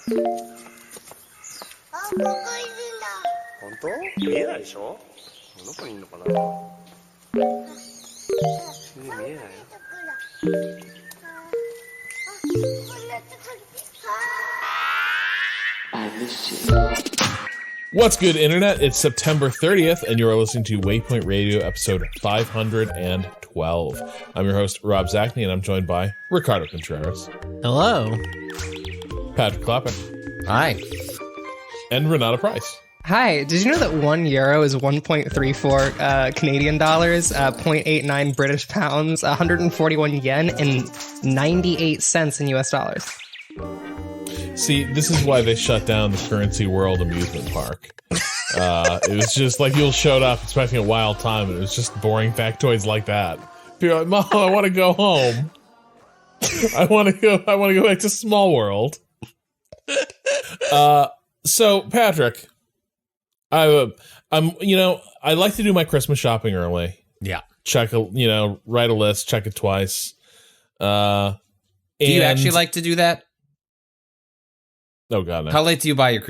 本当？見えないでしょ？どこにいるのかな？見えないよ。What's good, Internet? It's September 30th, and you're listening to Waypoint Radio, episode 512. I'm your host, Rob Zachney, and I'm joined by Ricardo Contreras. Hello. Patrick Clapper. Hi. And Renata Price. Hi, did you know that €1 is 1.34 Canadian dollars, 0.89 British pounds, 141 yen, and 98 cents in US dollars? See, this is why they shut down the Currency World amusement park. It was just like you showed up expecting a wild time, and it was just boring factoids like that. People are like, Mom, I want to go home. I want to go back to Small World. So, Patrick, I like to do my Christmas shopping early. Yeah. Write a list, check it twice. Do you actually like to do that? Oh, God, no. How late do you buy your...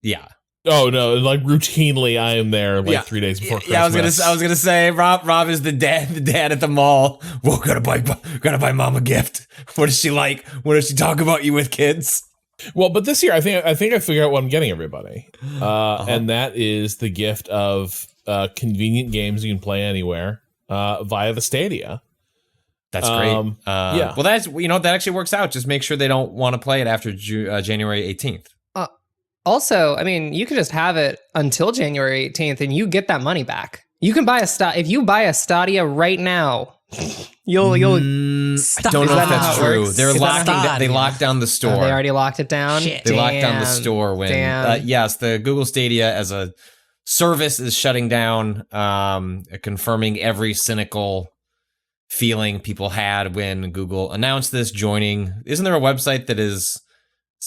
Yeah. Oh, no, like, routinely, I am there, 3 days before Christmas. Yeah, I was gonna say, Rob is the dad at the mall. Well, gotta buy Mom a gift. What does she like? What does she talk about you with, kids? Well, but this year, I think I figured out what I'm getting everybody. And that is the gift of convenient games you can play anywhere via the Stadia. That's great. Yeah. Well, that actually works out. Just make sure they don't want to play it after January 18th. Also, I mean, you can just have it until January 18th, and you get that money back. You can buy if you buy a Stadia right now, you'll. I don't know if that's true. They locked down the store. They already locked it down. Shit. They locked down the store when. Yes, the Google Stadia as a service is shutting down, confirming every cynical feeling people had when Google announced this joining. Isn't there a website that is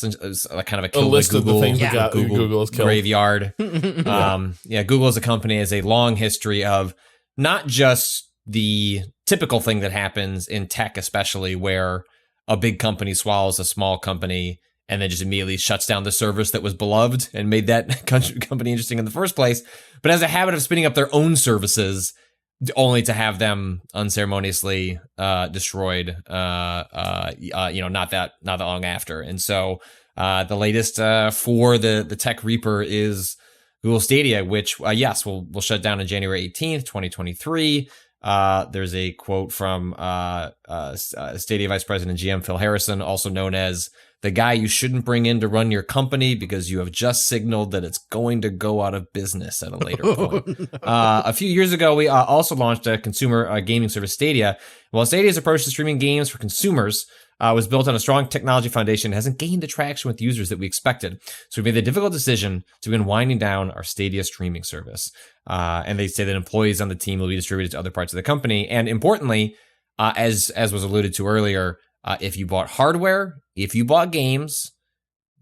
kind of a list Google, of the things that Google has killed? Graveyard. Google as a company has a long history of not just the typical thing that happens in tech, especially where a big company swallows a small company and then just immediately shuts down the service that was beloved and made that company interesting in the first place, but has a habit of spinning up their own services only to have them unceremoniously destroyed, not that long after. And so the latest for the tech reaper is Google Stadia, which, will shut down on January 18th, 2023. There's a quote from Stadia Vice President GM Phil Harrison, also known as the guy you shouldn't bring in to run your company because you have just signaled that it's going to go out of business at a later point. A few years ago, we also launched a consumer gaming service, Stadia. While Stadia's approach to streaming games for consumers was built on a strong technology foundation, it hasn't gained the traction with users that we expected. So we made the difficult decision to begin winding down our Stadia streaming service. And they say that employees on the team will be distributed to other parts of the company. And importantly, as was alluded to earlier, if you bought hardware, if you bought games,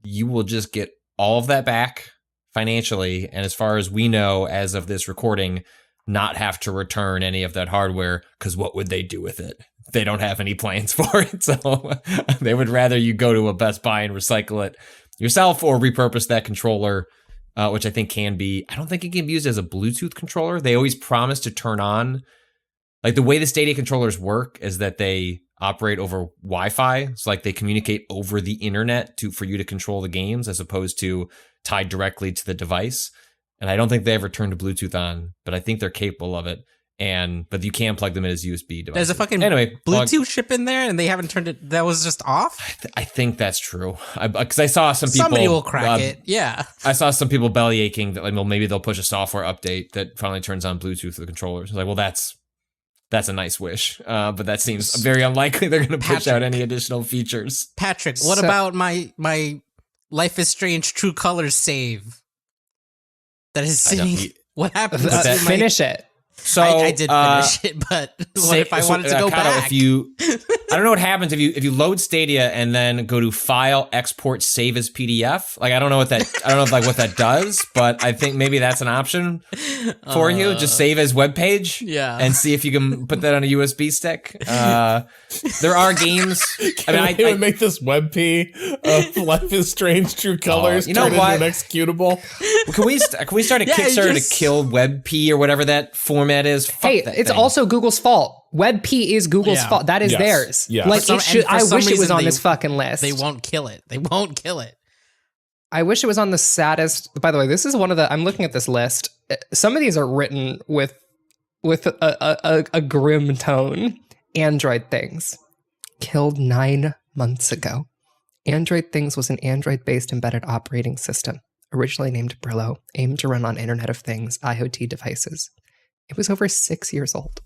you will just get all of that back financially. And as far as we know, as of this recording, not have to return any of that hardware, because what would they do with it? They don't have any plans for it. So they would rather you go to a Best Buy and recycle it yourself or repurpose that controller, which I think can be, I don't think it can be used as a Bluetooth controller. They always promise to turn on, like the way the Stadia controllers work is that they operate over Wi-Fi. So like they communicate over the internet for you to control the games as opposed to tied directly to the device. And I don't think they ever turned Bluetooth on, but I think they're capable of it. But you can plug them in as USB devices. There's a fucking Bluetooth chip in there, and they haven't turned it. That was just off. I think that's true. Because I saw some people. Somebody will crack it. Yeah. I saw some people belly aching that maybe they'll push a software update that finally turns on Bluetooth for the controllers. Like, well, that's a nice wish, but that seems very unlikely. They're going to push out any additional features. Patrick, what about my Life is Strange True Colors save? That is sitting. What happened? Finish it. So I did finish it, but what if I wanted to go Cado, back? I don't know what happens if you load Stadia and then go to File, Export, Save as PDF. Like I don't know what that does, but I think maybe that's an option for you. Just save as web page, and see if you can put that on a USB stick. There are games. I would make this WebP of Life is Strange True Colors you know turn what? into an executable. Can we start a Kickstarter to kill WebP or whatever that format is? Fuck Hey, that it's thing. also Google's fault. WebP is Google's fault. That is theirs. Yeah. Like For it should. some I wish it was reason on they- this fucking list. They won't kill it. They won't kill it. I wish it was on the saddest. By the way, this is one of the. I'm looking at this list. Some of these are written with a grim tone. Android Things killed 9 months ago. Android Things was an Android-based embedded operating system, originally named Brillo, aimed to run on Internet of Things, IoT devices. It was over 6 years old.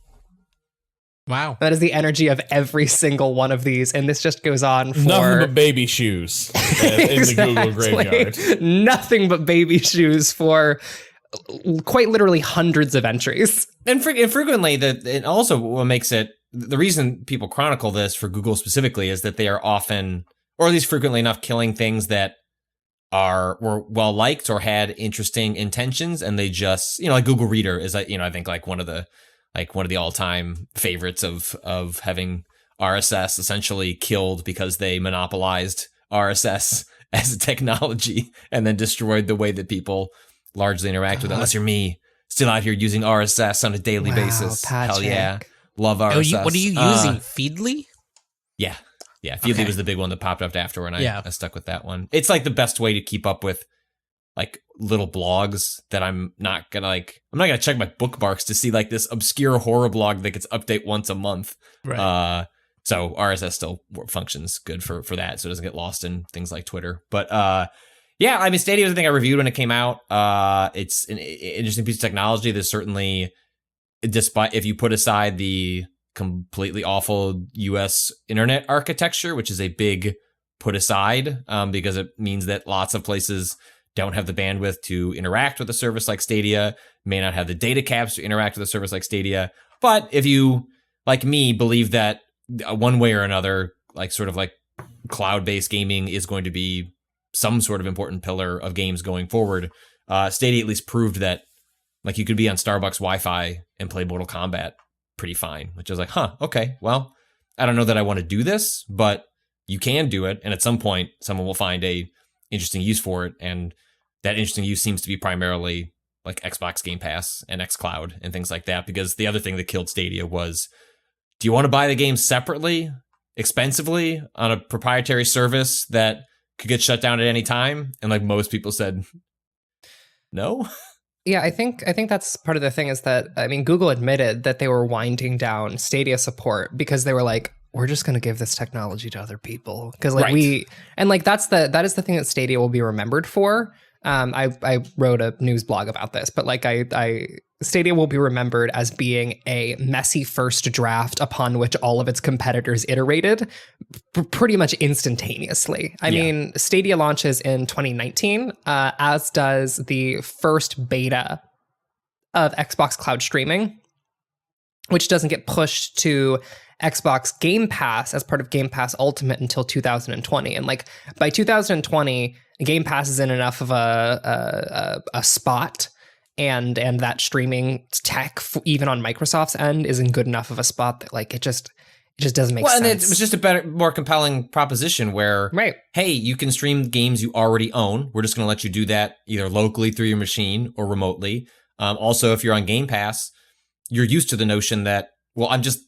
Wow. That is the energy of every single one of these, and this just goes on for Nothing but baby shoes in the Google graveyard. Nothing but baby shoes for quite literally hundreds of entries. And frequently, and also what makes it, the reason people chronicle this for Google specifically is that they are often, or at least frequently enough, killing things that were well liked or had interesting intentions, and they just, like Google Reader is, I think like one of the all-time favorites of having RSS essentially killed because they monopolized RSS as a technology and then destroyed the way that people largely interact with it. Unless you're me, still out here using RSS on a daily basis. Patrick. Hell yeah. Love RSS. What are you using? Feedly? Yeah. Yeah, Feedly Okay. was the big one that popped up after, and Yeah. I stuck with that one. It's like the best way to keep up with like little blogs that I'm not gonna check my bookmarks to see like this obscure horror blog that gets update once a month. Right. So RSS still functions good for that, so it doesn't get lost in things like Twitter. But yeah, I mean, Stadia was the thing I reviewed when it came out. It's an interesting piece of technology. There's certainly, despite if you put aside the completely awful US internet architecture, which is a big put aside, because it means that lots of places don't have the bandwidth to interact with a service like Stadia, may not have the data caps to interact with a service like Stadia. But if you, like me, believe that one way or another, like sort of like cloud-based gaming is going to be some sort of important pillar of games going forward, Stadia at least proved that like you could be on Starbucks Wi-Fi and play Mortal Kombat pretty fine, which is like, okay, well, I don't know that I want to do this, but you can do it, and at some point someone will find a interesting use for it, and that interesting use seems to be primarily like Xbox Game Pass and xCloud and things like that, because the other thing that killed Stadia was, do you want to buy the game separately, expensively, on a proprietary service that could get shut down at any time? And like most people said, no. Yeah, I think that's part of the thing is that, I mean, Google admitted that they were winding down Stadia support because they were like, we're just going to give this technology to other people. Because like Right. that is the thing that Stadia will be remembered for. I wrote a news blog about this, but like Stadia will be remembered as being a messy first draft upon which all of its competitors iterated pretty much instantaneously. I mean, Stadia launches in 2019, as does the first beta of Xbox Cloud Streaming, which doesn't get pushed to Xbox Game Pass as part of Game Pass Ultimate until 2020. And like by 2020, Game Pass is in enough of a spot, and that streaming tech, even on Microsoft's end, isn't good enough of a spot that like it just doesn't make sense. And it was just a better, more compelling proposition where, Right. hey, you can stream games you already own. We're just going to let you do that either locally through your machine or remotely. Also, if you're on Game Pass, you're used to the notion that, well, I'm just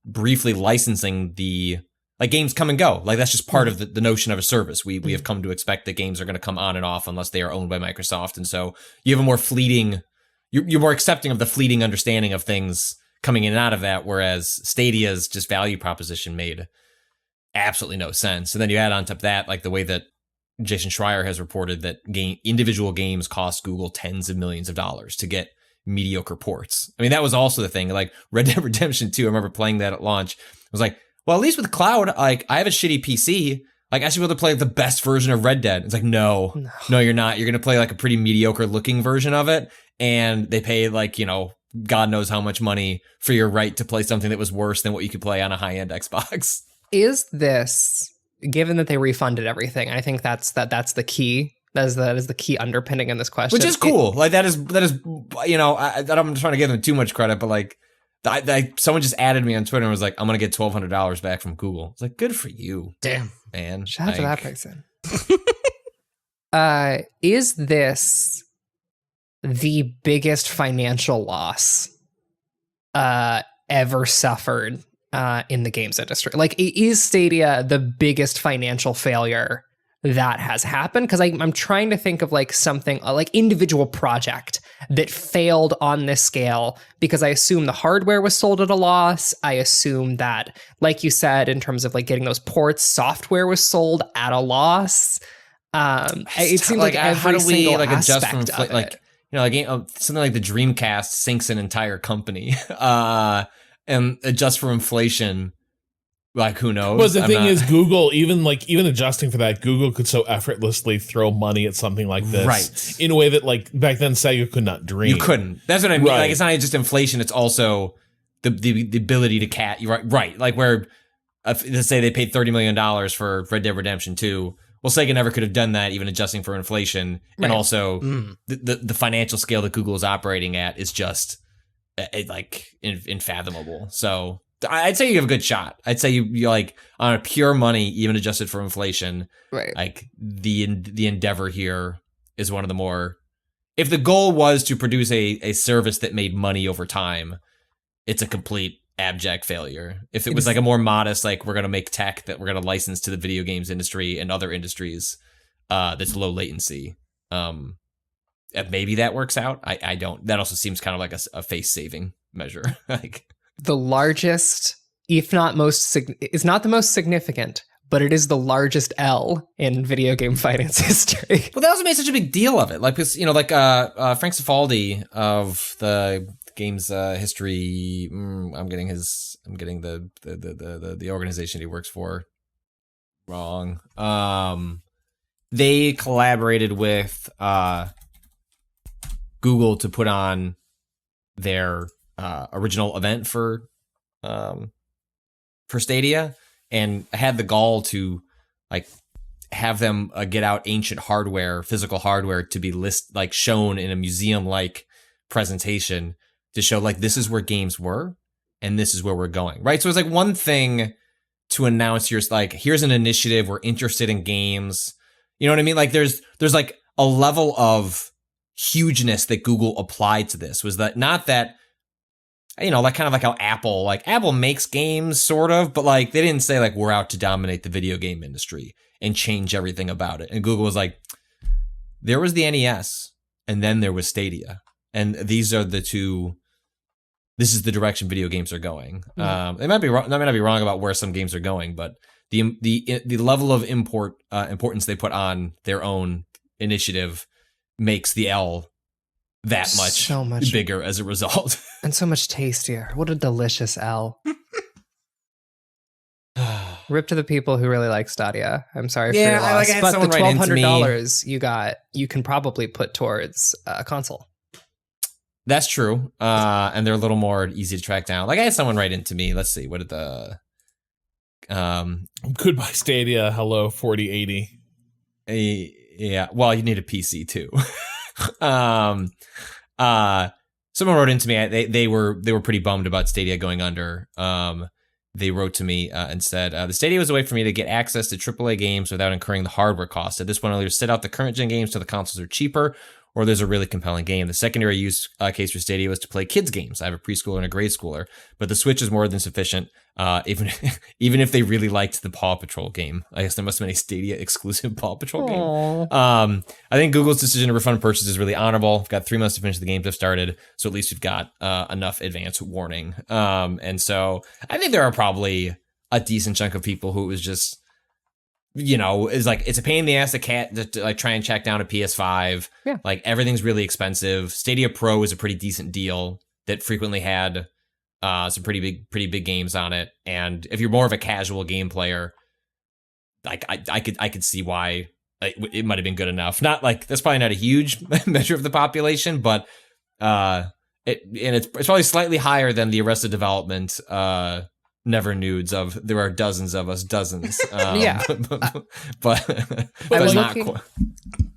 briefly licensing the, like, games come and go. Like, that's just part of the notion of a service. We have come to expect that games are going to come on and off unless they are owned by Microsoft. And so you have a more fleeting, you're more accepting of the fleeting understanding of things coming in and out of that, whereas Stadia's just value proposition made absolutely no sense. And then you add on top of that, like the way that Jason Schreier has reported that individual games cost Google tens of millions of dollars to get mediocre ports. I mean, that was also the thing. Like Red Dead Redemption 2, I remember playing that at launch. I was like, well, at least with cloud, like I have a shitty PC. Like I should be able to play the best version of Red Dead. It's like, no, you're not. You're going to play like a pretty mediocre looking version of it. And they pay like, God knows how much money for your right to play something that was worse than what you could play on a high-end Xbox. Is this, given that they refunded everything, I think that's the key. That is the key underpinning in this question. Which is cool. Like that is I'm trying to give them too much credit, but like someone just added me on Twitter and was like, I'm going to get $1,200 back from Google. It's like, good for you. Damn. Man. Shout out to that person. Is this the biggest financial loss ever suffered in the games industry? Like, is Stadia the biggest financial failure that has happened? Because I'm trying to think of like something like individual project that failed on this scale, because I assume the hardware was sold at a loss. I assume that, like you said, in terms of like getting those ports, software was sold at a loss. It seems like every single aspect of it. Something like the Dreamcast sinks an entire company and adjust for inflation. Like, who knows? Well, the thing is, Google, even adjusting for that, Google could so effortlessly throw money at something like this, right? In a way that, like, back then Sega could not dream. You couldn't. That's what I mean. Right. Like, it's not just inflation; it's also the ability to right. Like, where let's say they paid $30 million for Red Dead Redemption 2. Well, Sega never could have done that, even adjusting for inflation, right. And also the financial scale that Google is operating at is just unfathomable. So I'd say you have a good shot. I'd say you like on a pure money, even adjusted for inflation. Right. Like the endeavor here is one of the more. If the goal was to produce a service that made money over time, it's a complete abject failure. If it was like a more modest, like we're gonna make tech that we're gonna license to the video games industry and other industries, that's low latency. Maybe that works out. I don't. That also seems kind of like a face saving measure. Like. The largest, if not most, it's not the most significant, but it is the largest L in video game finance history. Well, they also made such a big deal of it, like because Frank Cifaldi of the games history. I'm getting the organization he works for wrong. They collaborated with Google to put on their original event for Stadia, and had the gall to like have them get out ancient hardware, physical hardware, to be shown in a museum like presentation to show like this is where games were and this is where we're going, right? So it's like one thing to announce here's an initiative, we're interested in games, you know what I mean? Like there's like a level of hugeness that Google applied to this, was that not that, like kind of like how Apple makes games sort of, but like they didn't say like we're out to dominate the video game industry and change everything about it. And Google was like, there was the NES and then there was Stadia, and these are the two. This is the direction video games are going. They might be wrong. They might not be wrong about where some games are going, but the level of importance they put on their own initiative makes the L that much bigger as a result. And so much tastier. What a delicious L. Rip to the people who really like Stadia. I'm sorry for your loss. But the $1,200 you can probably put towards a console. That's true. And they're a little more easy to track down. Like I had someone write into me. Let's see. What did the Goodbye Stadia. Hello 4080. Yeah. Well, you need a PC too. Someone wrote into me. They were pretty bummed about Stadia going under. They wrote to me and said, the Stadia was a way for me to get access to AAA games without incurring the hardware cost. At this point, I'll either sit out the current gen games till the consoles are cheaper, or there's a really compelling game. The secondary use case for Stadia was to play kids games. I have a preschooler and a grade schooler, but the Switch is more than sufficient. Even if they really liked the Paw Patrol game, I guess there must have been a Stadia exclusive Paw Patrol game. I think Google's decision to refund purchase is really honorable. We've got 3 months to finish the games I've started, so at least we've got enough advance warning. And so I think there are probably a decent chunk of people who it was just, is like, it's a pain in the ass to like try and track down a PS5. Yeah. Like everything's really expensive. Stadia Pro is a pretty decent deal that frequently had some pretty big games on it. And if you're more of a casual game player, like I could see why it might have been good enough. Not like that's probably not a huge measure of the population, but it's probably slightly higher than the Arrested Development never nudes of there are dozens of us, dozens. Yeah. but I was not looking- quite.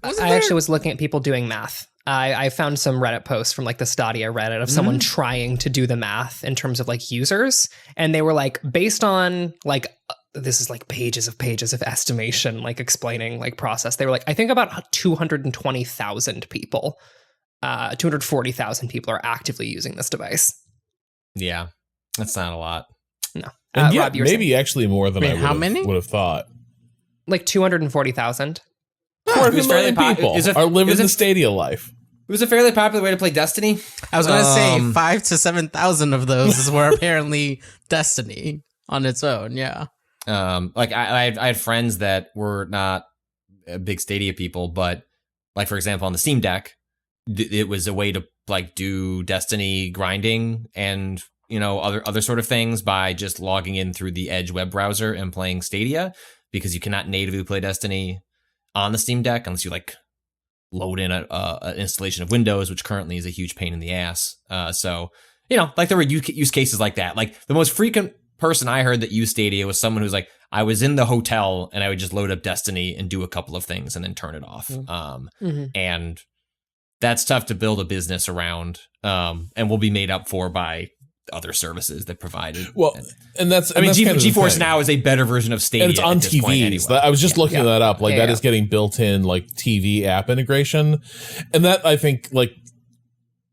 I actually was looking at people doing math. I found some Reddit posts from like the Stadia Reddit of someone trying to do the math in terms of like users. And they were like, based on like, this is like pages of estimation, like explaining like process. They were like, I think about 220,000 people, 240,000 people are actively using this device. Yeah, that's not a lot. No. And Rob, you were maybe saying? actually more than Wait, I how many? would have thought. Like 240,000. 4 million people are living the Stadia life. It was a fairly popular way to play Destiny. I was going to say 5,000 to 7,000 of those were apparently Destiny on its own. Yeah. Like I had friends that were not big Stadia people, but like for example on the Steam Deck, it was a way to like do Destiny grinding and other sort of things by just logging in through the Edge web browser and playing Stadia, because you cannot natively play Destiny on the Steam Deck unless you like load in an installation of Windows, which currently is a huge pain in the ass. So like there were use cases like that. Like the most frequent person I heard that used Stadia was someone who's like, I was in the hotel and I would just load up Destiny and do a couple of things and then turn it off. And that's tough to build a business around, and will be made up for by other services that provide it. Well, and that's GeForce Now is a better version of Stadia, and it's on TVs. Anyway. I was just looking that up. Like that is getting built-in like TV app integration, and that I think like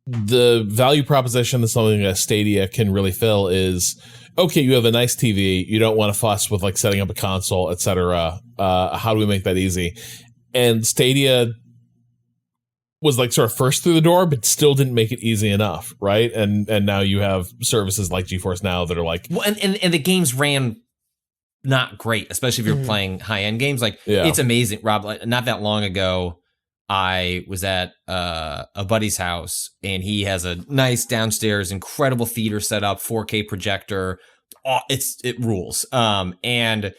the value proposition that something like Stadia can really fill is, okay, you have a nice TV, you don't want to fuss with like setting up a console, etc. How do we make that easy? And Stadia was like sort of first through the door, but still didn't make it easy enough, right? And now you have services like GeForce Now that are like, well, and the games ran not great, especially if you're playing high end games. Like it's amazing, Rob. Like, not that long ago, I was at a buddy's house, and he has a nice downstairs, incredible theater setup, 4K projector. Oh, it rules. And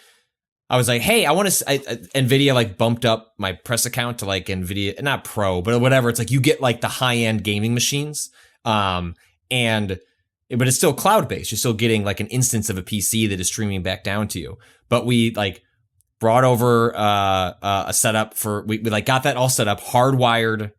I was like, hey, I want to. NVIDIA like bumped up my press account to like NVIDIA, not Pro, but whatever. It's like you get like the high end gaming machines, but it's still cloud based. You're still getting like an instance of a PC that is streaming back down to you. But we like brought over a setup for we like got that all set up, hardwired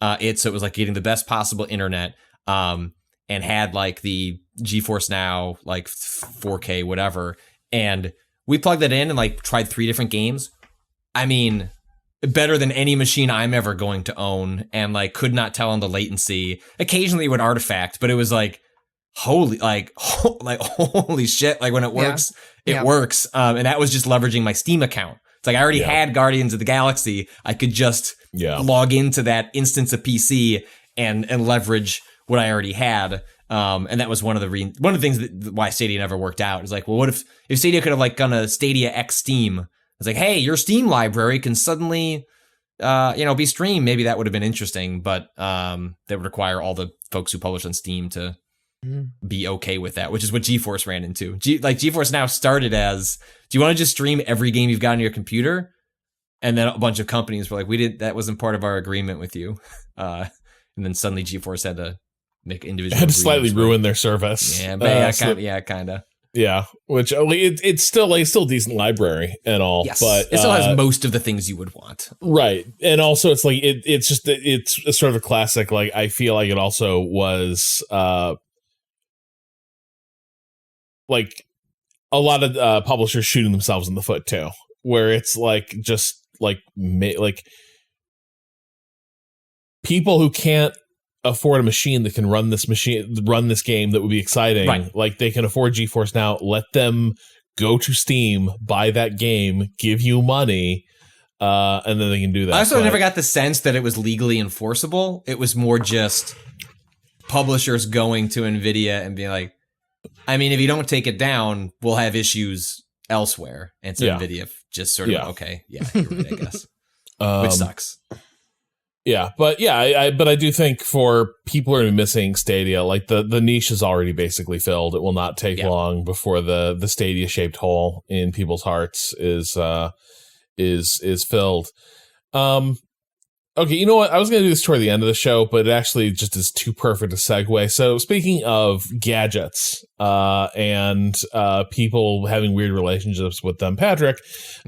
it so it was like getting the best possible internet, and had like the GeForce Now like 4K whatever, and we plugged that in and like tried 3 different games. I mean, better than any machine I'm ever going to own, and like could not tell on the latency. Occasionally it would artifact, but it was like holy shit. Like when it works, it works. And that was just leveraging my Steam account. It's like I already had Guardians of the Galaxy. I could just log into that instance of PC and leverage what I already had. And that was one of the things why Stadia never worked out. It's like, well, what if Stadia could have like gone to Stadia X Steam? It's like, hey, your Steam library can suddenly, be streamed. Maybe that would have been interesting, but that would require all the folks who publish on Steam to be okay with that, which is what GeForce ran into. GeForce Now started as, do you want to just stream every game you've got on your computer? And then a bunch of companies were like, that wasn't part of our agreement with you. And then suddenly GeForce had to make individual. Had to slightly ruin their service. Yeah, but kind of. Yeah, which it's still decent library and all. Yes, but it still has most of the things you would want. Right, and also it's like it's sort of a classic. Like I feel like it also was like a lot of publishers shooting themselves in the foot too, where it's like just like people who can't afford a machine that can run this game that would be exciting. Right. Like they can afford GeForce Now. Let them go to Steam, buy that game, give you money, and then they can do that. I also never got the sense that it was legally enforceable. It was more just publishers going to NVIDIA and being like, I mean, if you don't take it down, we'll have issues elsewhere. And so NVIDIA just sort of, okay, yeah, you're right, I guess. Which sucks. Yeah, but I do think for people who are missing Stadia, like the niche is already basically filled. It will not take long before the Stadia shaped hole in people's hearts is filled. Okay, you know what? I was going to do this toward the end of the show, but it actually just is too perfect a segue. So speaking of gadgets and people having weird relationships with them, Patrick,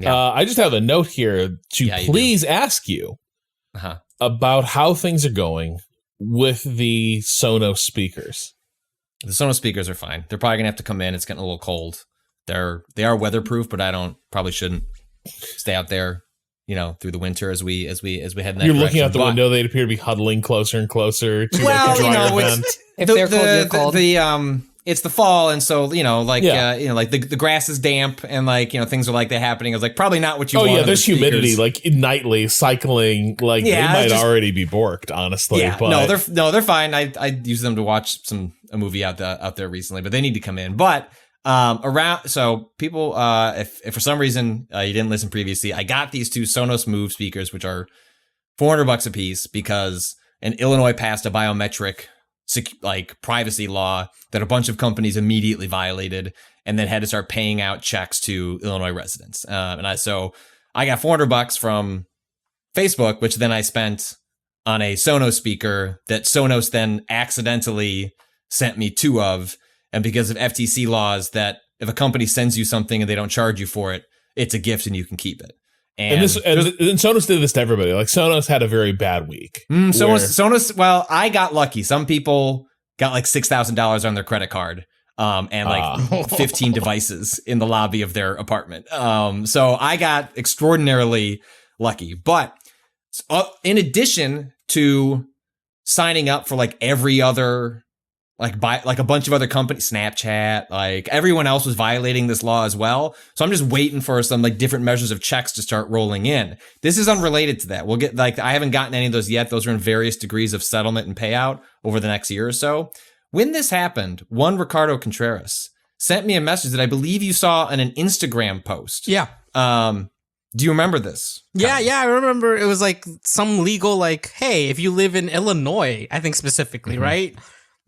I just have a note here to please ask you about how things are going with the Sonos speakers. The Sonos speakers are fine. They're probably going to have to come in. It's getting a little cold. They are weatherproof, but probably shouldn't stay out there, through the winter as we head in that direction. You're looking out the window, they appear to be huddling closer and closer to like a drier vent. If they're cold, you're cold. It's the fall, and so the grass is damp, and things are like that happening. It's like probably not what you want. Oh yeah, there's humidity like nightly cycling. Like they might already be borked, honestly. Yeah, but they're fine. I used them to watch a movie out there recently, but they need to come in. But so people, if for some reason you didn't listen previously, I got these two Sonos Move speakers, which are $400 a piece, because Illinois passed a biometric privacy law that a bunch of companies immediately violated, and then had to start paying out checks to Illinois residents. So I got $400 from Facebook, which then I spent on a Sonos speaker that Sonos then accidentally sent me two of. And because of FTC laws, that if a company sends you something and they don't charge you for it, it's a gift and you can keep it. And Sonos did this to everybody. Like Sonos had a very bad week. Sonos. Well, I got lucky. Some people got like $6,000 on their credit card, and 15 devices in the lobby of their apartment. So I got extraordinarily lucky. But in addition to signing up for like every other, by a bunch of other companies, Snapchat, like everyone else was violating this law as well. So I'm just waiting for some different measures of checks to start rolling in. This is unrelated to that. We'll get I haven't gotten any of those yet. Those are in various degrees of settlement and payout over the next year or so. When this happened, one Ricardo Contreras sent me a message that I believe you saw in an Instagram post. Yeah. Do you remember this? Yeah, I remember. It was like some legal, hey, if you live in Illinois, I think specifically, right?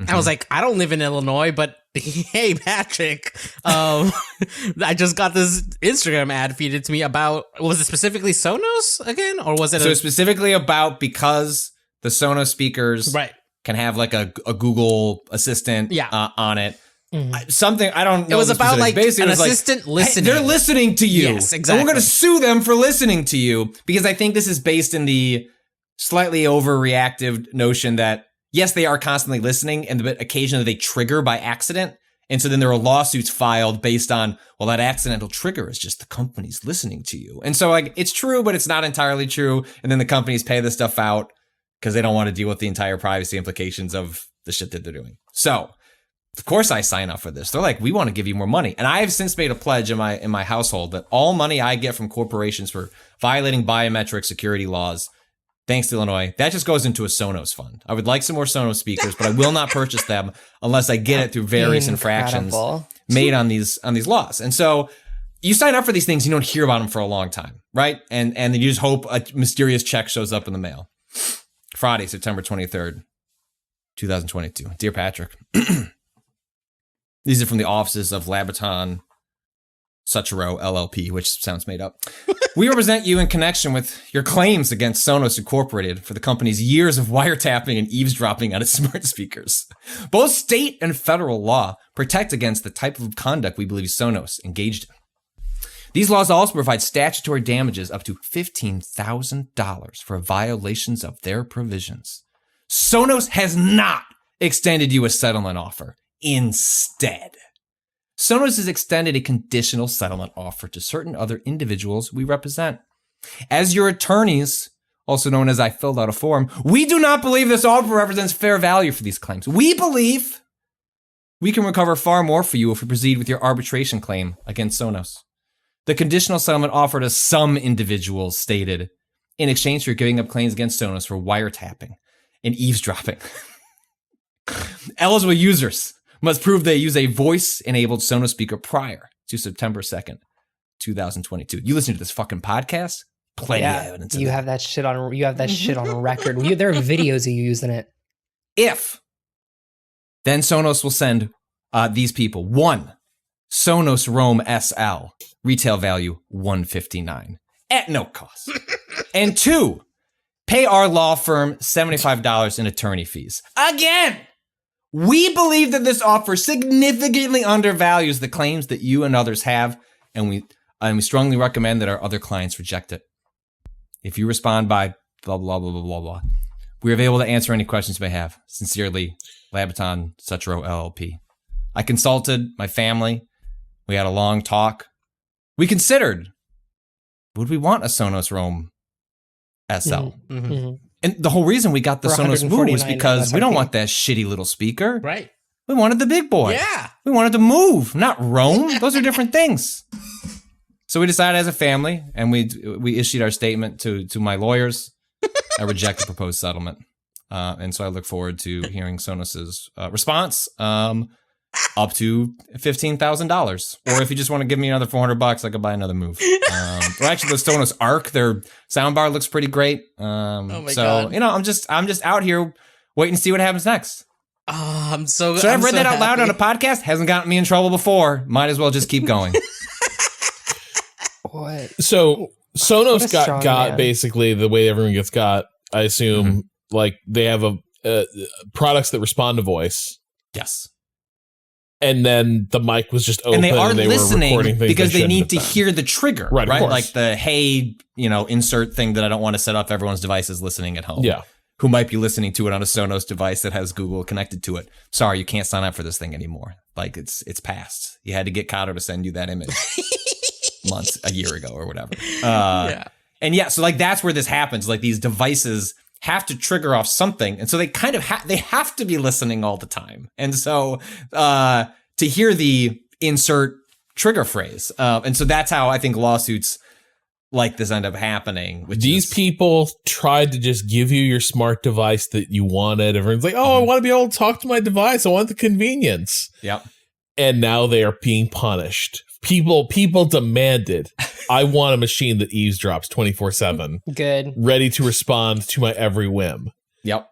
I was like, I don't live in Illinois, but hey, Patrick, I just got this Instagram ad feeded to me about, was it specifically Sonos again? Or was it specifically about, because the Sonos speakers can have a Google Assistant on it. Something, I don't know. It was about an assistant listening. Hey, they're listening to you. Yes, exactly. And we're going to sue them for listening to you, because I think this is based in the slightly overreactive notion that, yes, they are constantly listening, and but occasionally they trigger by accident. And so then there are lawsuits filed based on, well, that accidental trigger is just the company's listening to you. And so it's true, but it's not entirely true. And then the companies pay this stuff out because they don't want to deal with the entire privacy implications of the shit that they're doing. So of course I sign up for this. They're like, we want to give you more money. And I have since made a pledge in my household that all money I get from corporations for violating biometric security laws, thanks to Illinois, that just goes into a Sonos fund. I would like some more Sonos speakers, but I will not purchase them unless I get it through various infractions made on these laws. And so you sign up for these things, you don't hear about them for a long time, right? And then you just hope a mysterious check shows up in the mail. Friday, September 23rd, 2022. Dear Patrick, these are from the offices of Labaton Suchero LLP, which sounds made up. We represent you in connection with your claims against Sonos Incorporated for the company's years of wiretapping and eavesdropping on its smart speakers. Both state and federal law protect against the type of conduct we believe Sonos engaged in. These laws also provide statutory damages up to $15,000 for violations of their provisions. Sonos has not extended you a settlement offer. Instead, Sonos has extended a conditional settlement offer to certain other individuals we represent. As your attorneys, also known as I filled out a form, we do not believe this offer represents fair value for these claims. We believe we can recover far more for you if we proceed with your arbitration claim against Sonos. The conditional settlement offer to some individuals stated, in exchange for giving up claims against Sonos for wiretapping and eavesdropping. Eligible users must prove they use a voice-enabled Sonos speaker prior to September 2nd, 2022. You listen to this fucking podcast? Plenty of evidence. You have that shit on. You have that shit on record. There are videos of you using it. Then Sonos will send these people one Sonos Roam SL, retail value $159 at no cost, and two pay our law firm $75 in attorney fees. Again, we believe that this offer significantly undervalues the claims that you and others have, and we strongly recommend that our other clients reject it. If you respond by blah, blah, blah, blah, blah, blah, we are able to answer any questions you may have. Sincerely, Labaton Sutro LLP. I consulted my family. We had a long talk. We considered, would we want a Sonos Roam SL? And the whole reason we got the Sonos Move was because we don't want that shitty little speaker. Right. We wanted the big boy. Yeah. We wanted to move, not roam. Those are different things. So we decided as a family, and we issued our statement to my lawyers. I reject the proposed settlement. And so I look forward to hearing Sonos's response. Up to $15,000, or if you just want to give me another $400, I could buy another Move. Or actually, the Sonos Arc, their soundbar looks pretty great. God. You know, I'm just out here waiting to see what happens next. Oh, I'm so. So I've read that out loud on a podcast. Hasn't gotten me in trouble before. Might as well just keep going. What? So Sonos got man. basically the way everyone gets got. I assume like they have products that respond to voice. Yes. And then the mic was just open, and they are were listening recording things because they need to done. hear the trigger, right? Like the hey, insert thing that I don't want to set up everyone's devices listening at home. Yeah, who might be listening to it on a Sonos device that has Google connected to it. Sorry, you can't sign up for this thing anymore. Like it's past. You had to get Cado to send you that image a year ago or whatever. So like that's where this happens. Like these devices have to trigger off something, and so they kind of they have to be listening all the time. And so to hear the insert trigger phrase, and so that's how I think lawsuits like this end up happening. These people tried to just give you your smart device that you wanted. Everyone's like, "Oh, I want to be able to talk to my device. I want the convenience." Yep. And now they are being punished. People demanded, I want a machine that eavesdrops 24/7. Good. Ready to respond to my every whim. Yep.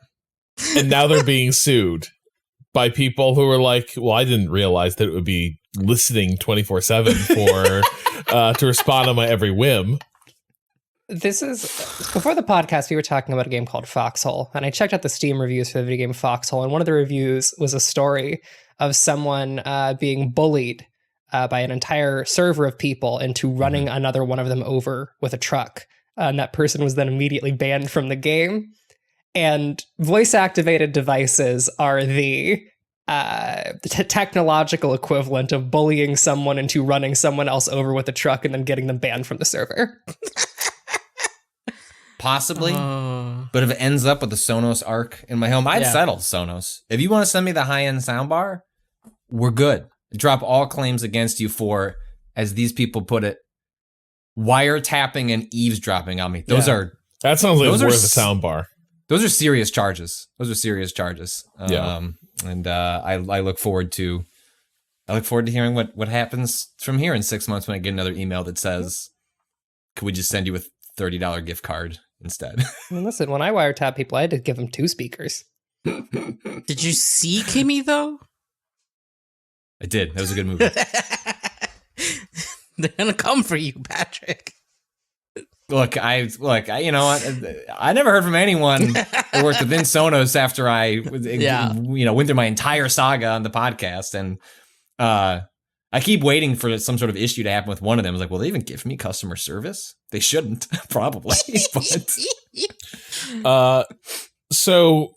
And now they're being sued by people who are like, well, I didn't realize that it would be listening 24/7 for to respond on my every whim. This is before the podcast. We were talking about a game called Foxhole, and I checked out the Steam reviews for the video game Foxhole, and one of the reviews was a story of someone being bullied by an entire server of people into running another one of them over with a truck. And that person was then immediately banned from the game. And voice-activated devices are the technological equivalent of bullying someone into running someone else over with a truck and then getting them banned from the server. Possibly. But if it ends up with the Sonos Arc in my home, I'd settle Sonos. If you want to send me the high-end soundbar, we're good. Drop all claims against you for, as these people put it, wiretapping and eavesdropping on me. That sounds like worth a soundbar. Those are serious charges. And I look forward to hearing what happens from here in 6 months when I get another email that says, "Could we just send you a $30 gift card instead?" I mean, listen, when I wiretap people, I had to give them 2 speakers. Did you see Kimmy though? I did. That was a good movie. They're gonna come for you, Patrick. Look, you know what? I never heard from anyone who worked within Sonos after I, went through my entire saga on the podcast, and I keep waiting for some sort of issue to happen with one of them. I was like, will they even give me customer service? They shouldn't, probably. But so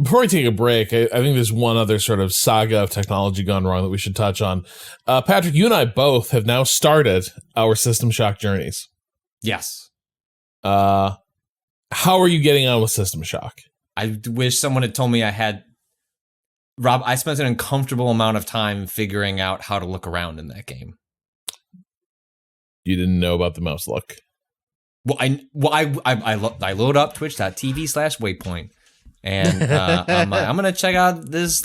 before we take a break, I think there's one other sort of saga of technology gone wrong that we should touch on. Patrick, you and I both have now started our System Shock journeys. Yes. How are you getting on with System Shock? I wish someone had told me I had. Rob, I spent an uncomfortable amount of time figuring out how to look around in that game. You didn't know about the mouse look. Well, I load up twitch.tv/waypoint. And I'm gonna check out this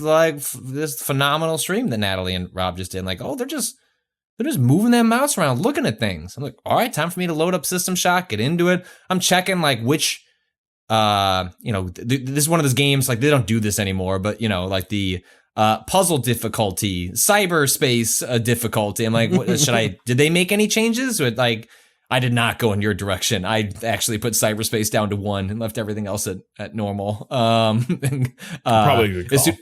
phenomenal stream that Natalie and Rob just did. Like, oh, they're just moving that mouse around, looking at things. I'm like, all right, time for me to load up System Shock, get into it. I'm checking like which, this is one of those games like they don't do this anymore, but like the puzzle difficulty, cyberspace difficulty. I'm like, did they make any changes? With like, I did not go in your direction. I actually put cyberspace down to 1 and left everything else at normal. Probably a good call.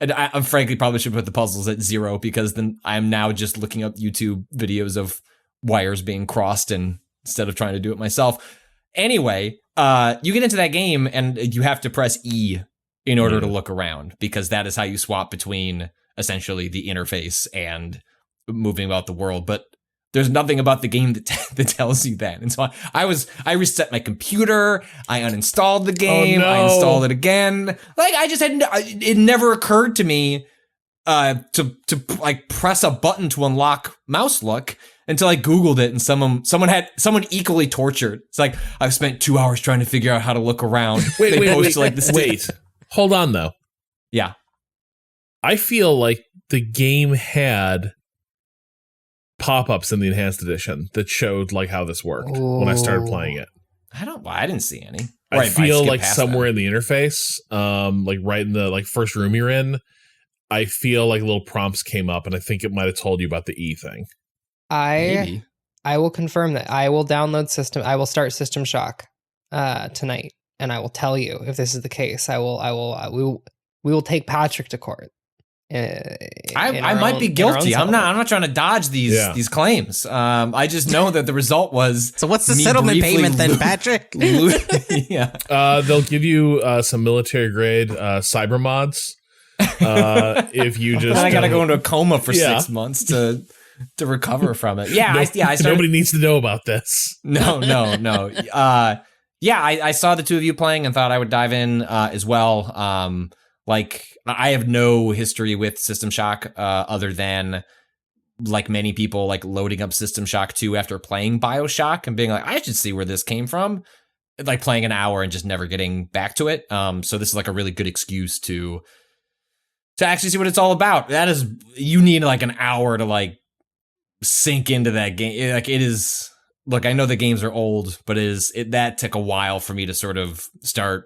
And I frankly probably should put the puzzles at 0 because then I'm now just looking up YouTube videos of wires being crossed instead of trying to do it myself. Anyway, you get into that game and you have to press E in order to look around because that is how you swap between essentially the interface and moving about the world. But there's nothing about the game that tells you that. And so I reset my computer. I uninstalled the game. I installed it again. Like I just it never occurred to me to like press a button to unlock mouse look until I Googled it and someone equally tortured. It's like I've spent 2 hours trying to figure out how to look around. Wait. Hold on though. Yeah. I feel like the game had pop-ups in the enhanced edition that showed like how this worked when I started playing it. I didn't see any. I feel like somewhere in the interface, like right in the like first room you're in, I feel like little prompts came up and I think it might have told you about the E thing. I will confirm that. I will start System Shock tonight and I will tell you if this is the case. We will take Patrick to court. I might be guilty. I'm not trying to dodge these claims. I just know that the result was. So what's the settlement payment then, Patrick? Yeah. They'll give you some military grade cyber mods. If you just, I gotta go into a coma for 6 months to recover from it. Yeah, nobody needs to know about this. No. I saw the two of you playing and thought I would dive in as well. Like I have no history with System Shock other than like many people like loading up System Shock 2 after playing BioShock and being like, I should see where this came from. Like playing an hour and just never getting back to it. So this is like a really good excuse to actually see what it's all about. That is, you need like an hour to like sink into that game. Like it is, look, I know the games are old, but that took a while for me to sort of start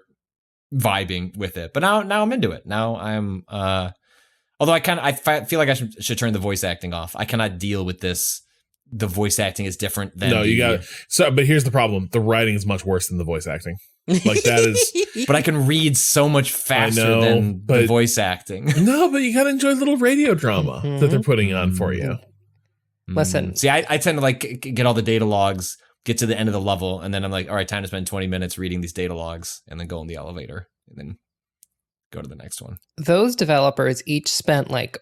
vibing with it. But now I'm into it. Now I'm although I feel like I should turn the voice acting off. I cannot deal with this. The voice acting is different than but here's the problem. The writing is much worse than the voice acting. Like that is but I can read so much faster than the voice acting. No, but you gotta enjoy little radio drama that they're putting on for you. Listen. See, I tend to like get all the data logs, get to the end of the level, and then I'm like, all right, time to spend 20 minutes reading these data logs, and then go in the elevator, and then go to the next one. Those developers each spent like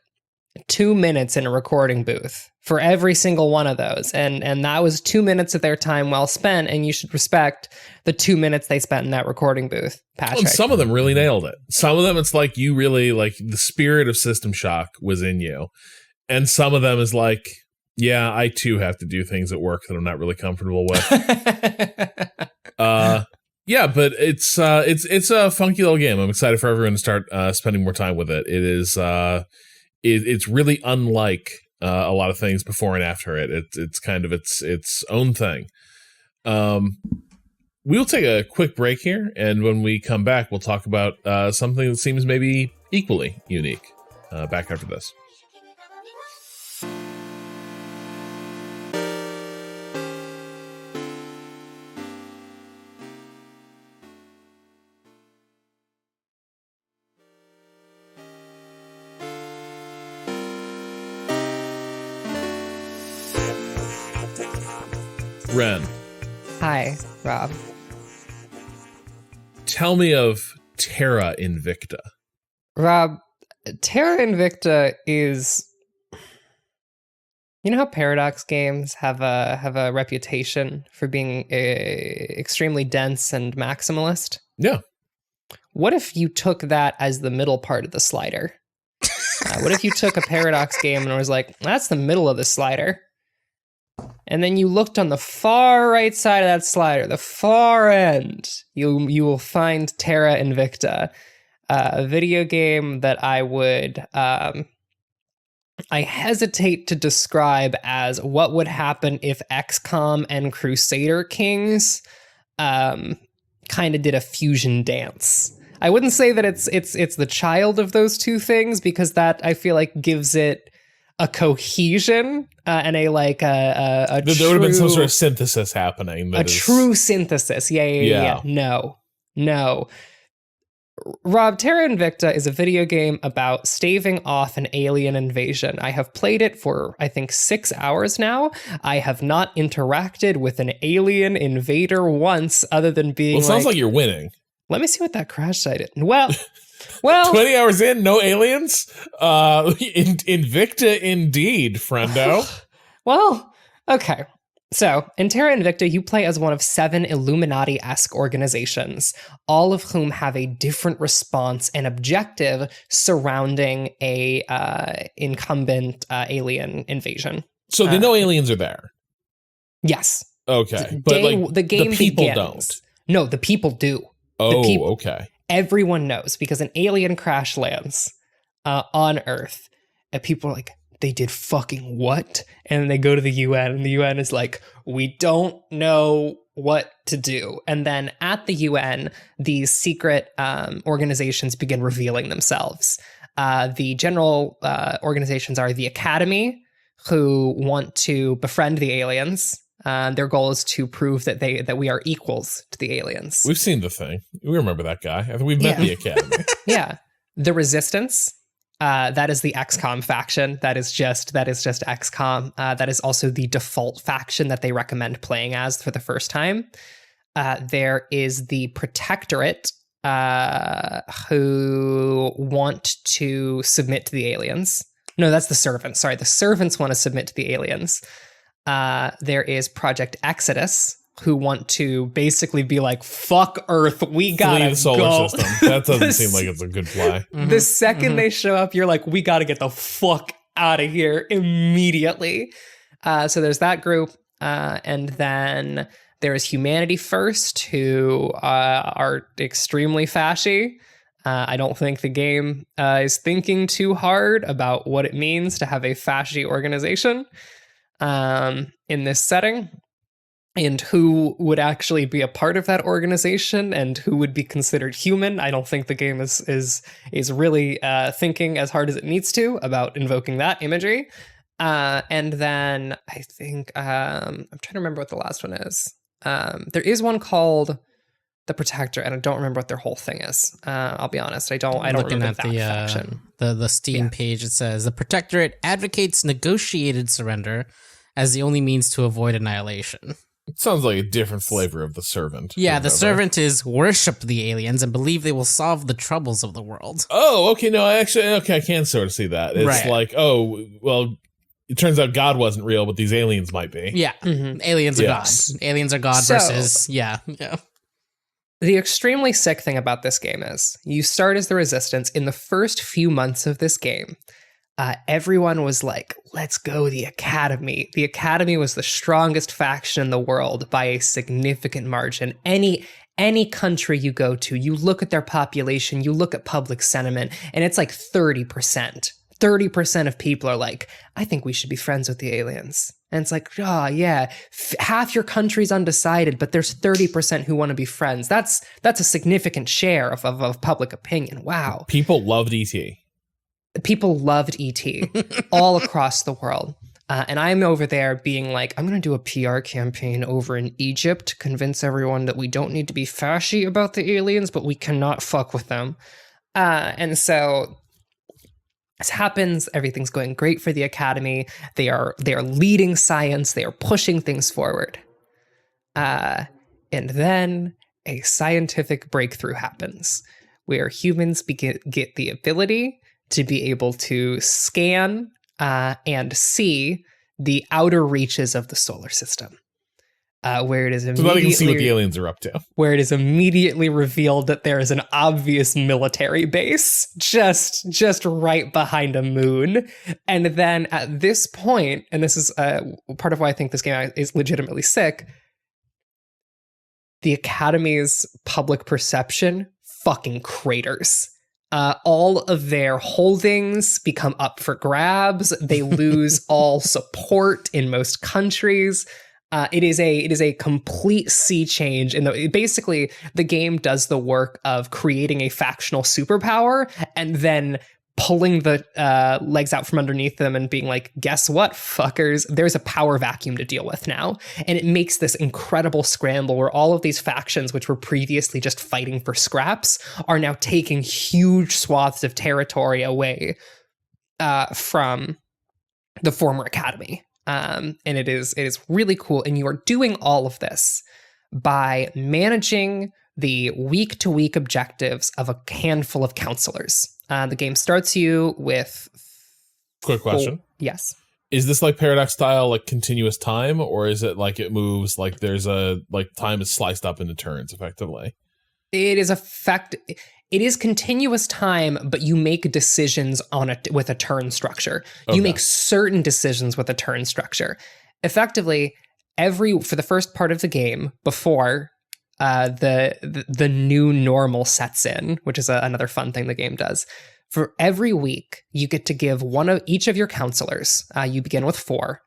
2 minutes in a recording booth for every single one of those. And that was 2 minutes of their time well spent, and you should respect the 2 minutes they spent in that recording booth, Patrick. Well, some of them really nailed it. Some of them, it's like you really, like, the spirit of System Shock was in you. And some of them is like, yeah, I too have to do things at work that I'm not really comfortable with. Yeah, but it's a funky little game. I'm excited for everyone to start spending more time with it. It is it's really unlike a lot of things before and after it. It's kind of its own thing. We'll take a quick break here, and when we come back, we'll talk about something that seems maybe equally unique. Back after this. Ren. Hi, Rob. Tell me of Terra Invicta. Rob, Terra Invicta is... You know how Paradox games have a reputation for being extremely dense and maximalist? Yeah. What if you took that as the middle part of the slider? What if you took a Paradox game and was like, that's the middle of the slider? And then you looked on the far right side of that slider, the far end, you will find Terra Invicta, a video game that I would, I hesitate to describe as what would happen if XCOM and Crusader Kings kind of did a fusion dance. I wouldn't say that it's the child of those two things, because that I feel like gives it a cohesion and a like a There would have been some sort of synthesis happening. True synthesis. Yeah. No. Rob, Terra Invicta is a video game about staving off an alien invasion. I have played it for, I think, 6 hours now. I have not interacted with an alien invader once other than being Well, it sounds like you're winning. Let me see what that crash site is. Well, 20 hours in, no aliens? Invicta indeed, friendo. Well, okay. So, in Terra Invicta, you play as one of 7 Illuminati-esque organizations, all of whom have a different response and objective surrounding a incumbent alien invasion. So they know aliens are there? Yes. Okay. But the game the people begins. don't? No, the people do. Okay. Everyone knows, because an alien crash lands on Earth, and people are like, they did fucking what? And they go to the UN, and the UN is like, we don't know what to do. And then at the UN, these secret organizations begin revealing themselves. The general organizations are the Academy, who want to befriend the aliens. Their goal is to prove that we are equals to the aliens. We've seen the thing. We remember that guy. I think we've met the Academy. Yeah. The Resistance. That is the XCOM faction. That is just XCOM. That is also the default faction that they recommend playing as for the first time. There is the Protectorate, who want to submit to the aliens. No, that's the Servants. Sorry, the Servants want to submit to the aliens. There is Project Exodus, who want to basically be like, fuck Earth, we gotta Flee the solar go. system. That doesn't seem like it's a good play. The second they show up, you're like, we gotta get the fuck out of here immediately. So there's that group. And then there is Humanity First, who are extremely fashy. I don't think the game is thinking too hard about what it means to have a fashy organization in this setting, and who would actually be a part of that organization and who would be considered human. I don't think the game is really thinking as hard as it needs to about invoking that imagery. And then I think I'm trying to remember what the last one is. There is one called The Protector, and I don't remember what their whole thing is. I'll be honest, I don't remember that faction. The Steam page. It says the Protectorate advocates negotiated surrender as the only means to avoid annihilation. It sounds like a different flavor of the Servant. Yeah, the Servant is worship the aliens and believe they will solve the troubles of the world. Oh, okay. No, I can sort of see that. It's Right. like, oh, well, it turns out God wasn't real, but these aliens might be. Yeah, aliens are God. Aliens are God versus yeah. The extremely sick thing about this game is you start as the Resistance. In the first few months of this game, everyone was like, let's go the Academy. The Academy was the strongest faction in the world by a significant margin. Any country you go to, you look at their population, you look at public sentiment, and it's like 30%. 30% of people are like, I think we should be friends with the aliens. And it's like, oh yeah, half your country's undecided, but there's 30% who want to be friends. That's a significant share of public opinion. Wow. People loved E.T. People loved E.T. all across the world. And I'm over there being like, I'm going to do a PR campaign over in Egypt to convince everyone that we don't need to be fashy about the aliens, but we cannot fuck with them. And so this happens. Everything's going great for the Academy. They are leading science. They are pushing things forward. And then a scientific breakthrough happens where humans get the ability to be able to scan and see the outer reaches of the solar system, where it is immediately, so now they can see what the aliens are up to. Where it is immediately revealed that there is an obvious military base just right behind a moon. And then at this point, and this is part of why I think this game is legitimately sick, the Academy's public perception fucking craters. All of their holdings become up for grabs. They lose all support in most countries. It is a complete sea change. Basically, the game does the work of creating a factional superpower and then pulling the legs out from underneath them and being like, guess what, fuckers? There's a power vacuum to deal with now. And it makes this incredible scramble where all of these factions, which were previously just fighting for scraps, are now taking huge swaths of territory away from the former academy. And it is really cool. And you are doing all of this by managing the week-to-week objectives of a handful of counselors. The game starts you with... Quick question. Yes. Is this like Paradox style, like continuous time, or is it like it moves, like there's a, like time is sliced up into turns effectively? It is continuous time, but you make decisions with a turn structure. Okay. You make certain decisions with a turn structure. Effectively, for the first part of the game, before the new normal sets in, which is another fun thing the game does. For every week, you get to give each of your counselors. You begin with 4.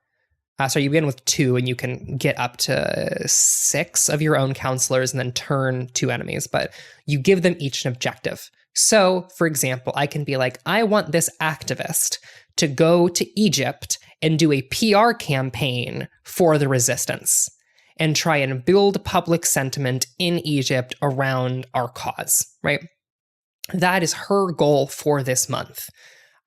You begin with 2, and you can get up to 6 of your own counselors and then turn 2 enemies. But you give them each an objective. So, for example, I can be like, I want this activist to go to Egypt and do a PR campaign for the resistance, and try and build public sentiment in Egypt around our cause, right? That is her goal for this month.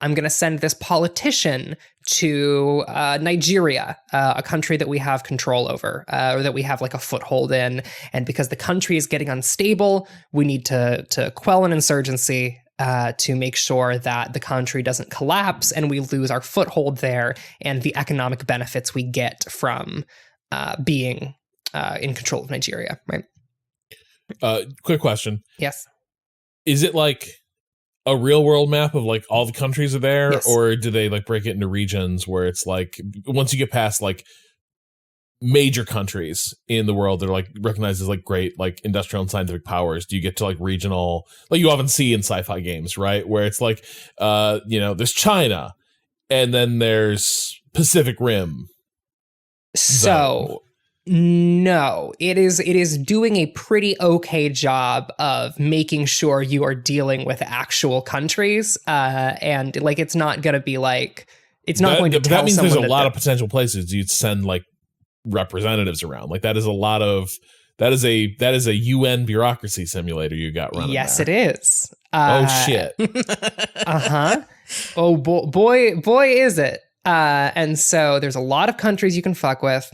I'm going to send this politician to Nigeria, a country that we have control over, or that we have like a foothold in. And because the country is getting unstable, we need to quell an insurgency to make sure that the country doesn't collapse and we lose our foothold there and the economic benefits we get from being in control of Nigeria, right? Quick question. Yes. Is it like a real world map of like all the countries are there, yes, or do they like break it into regions where it's like once you get past like major countries in the world that are like recognized as like great like industrial and scientific powers, do you get to like regional, like you often see in sci-fi games, right? Where it's like there's China and then there's Pacific Rim. So no, it is doing a pretty okay job of making sure you are dealing with actual countries, and like it's not going to be like it's not going to tell that means someone there's a lot of potential places you'd send like representatives around. Like that is a UN bureaucracy simulator you got running. Yes, there. it is. Oh shit. Oh boy is it. And so there's a lot of countries you can fuck with.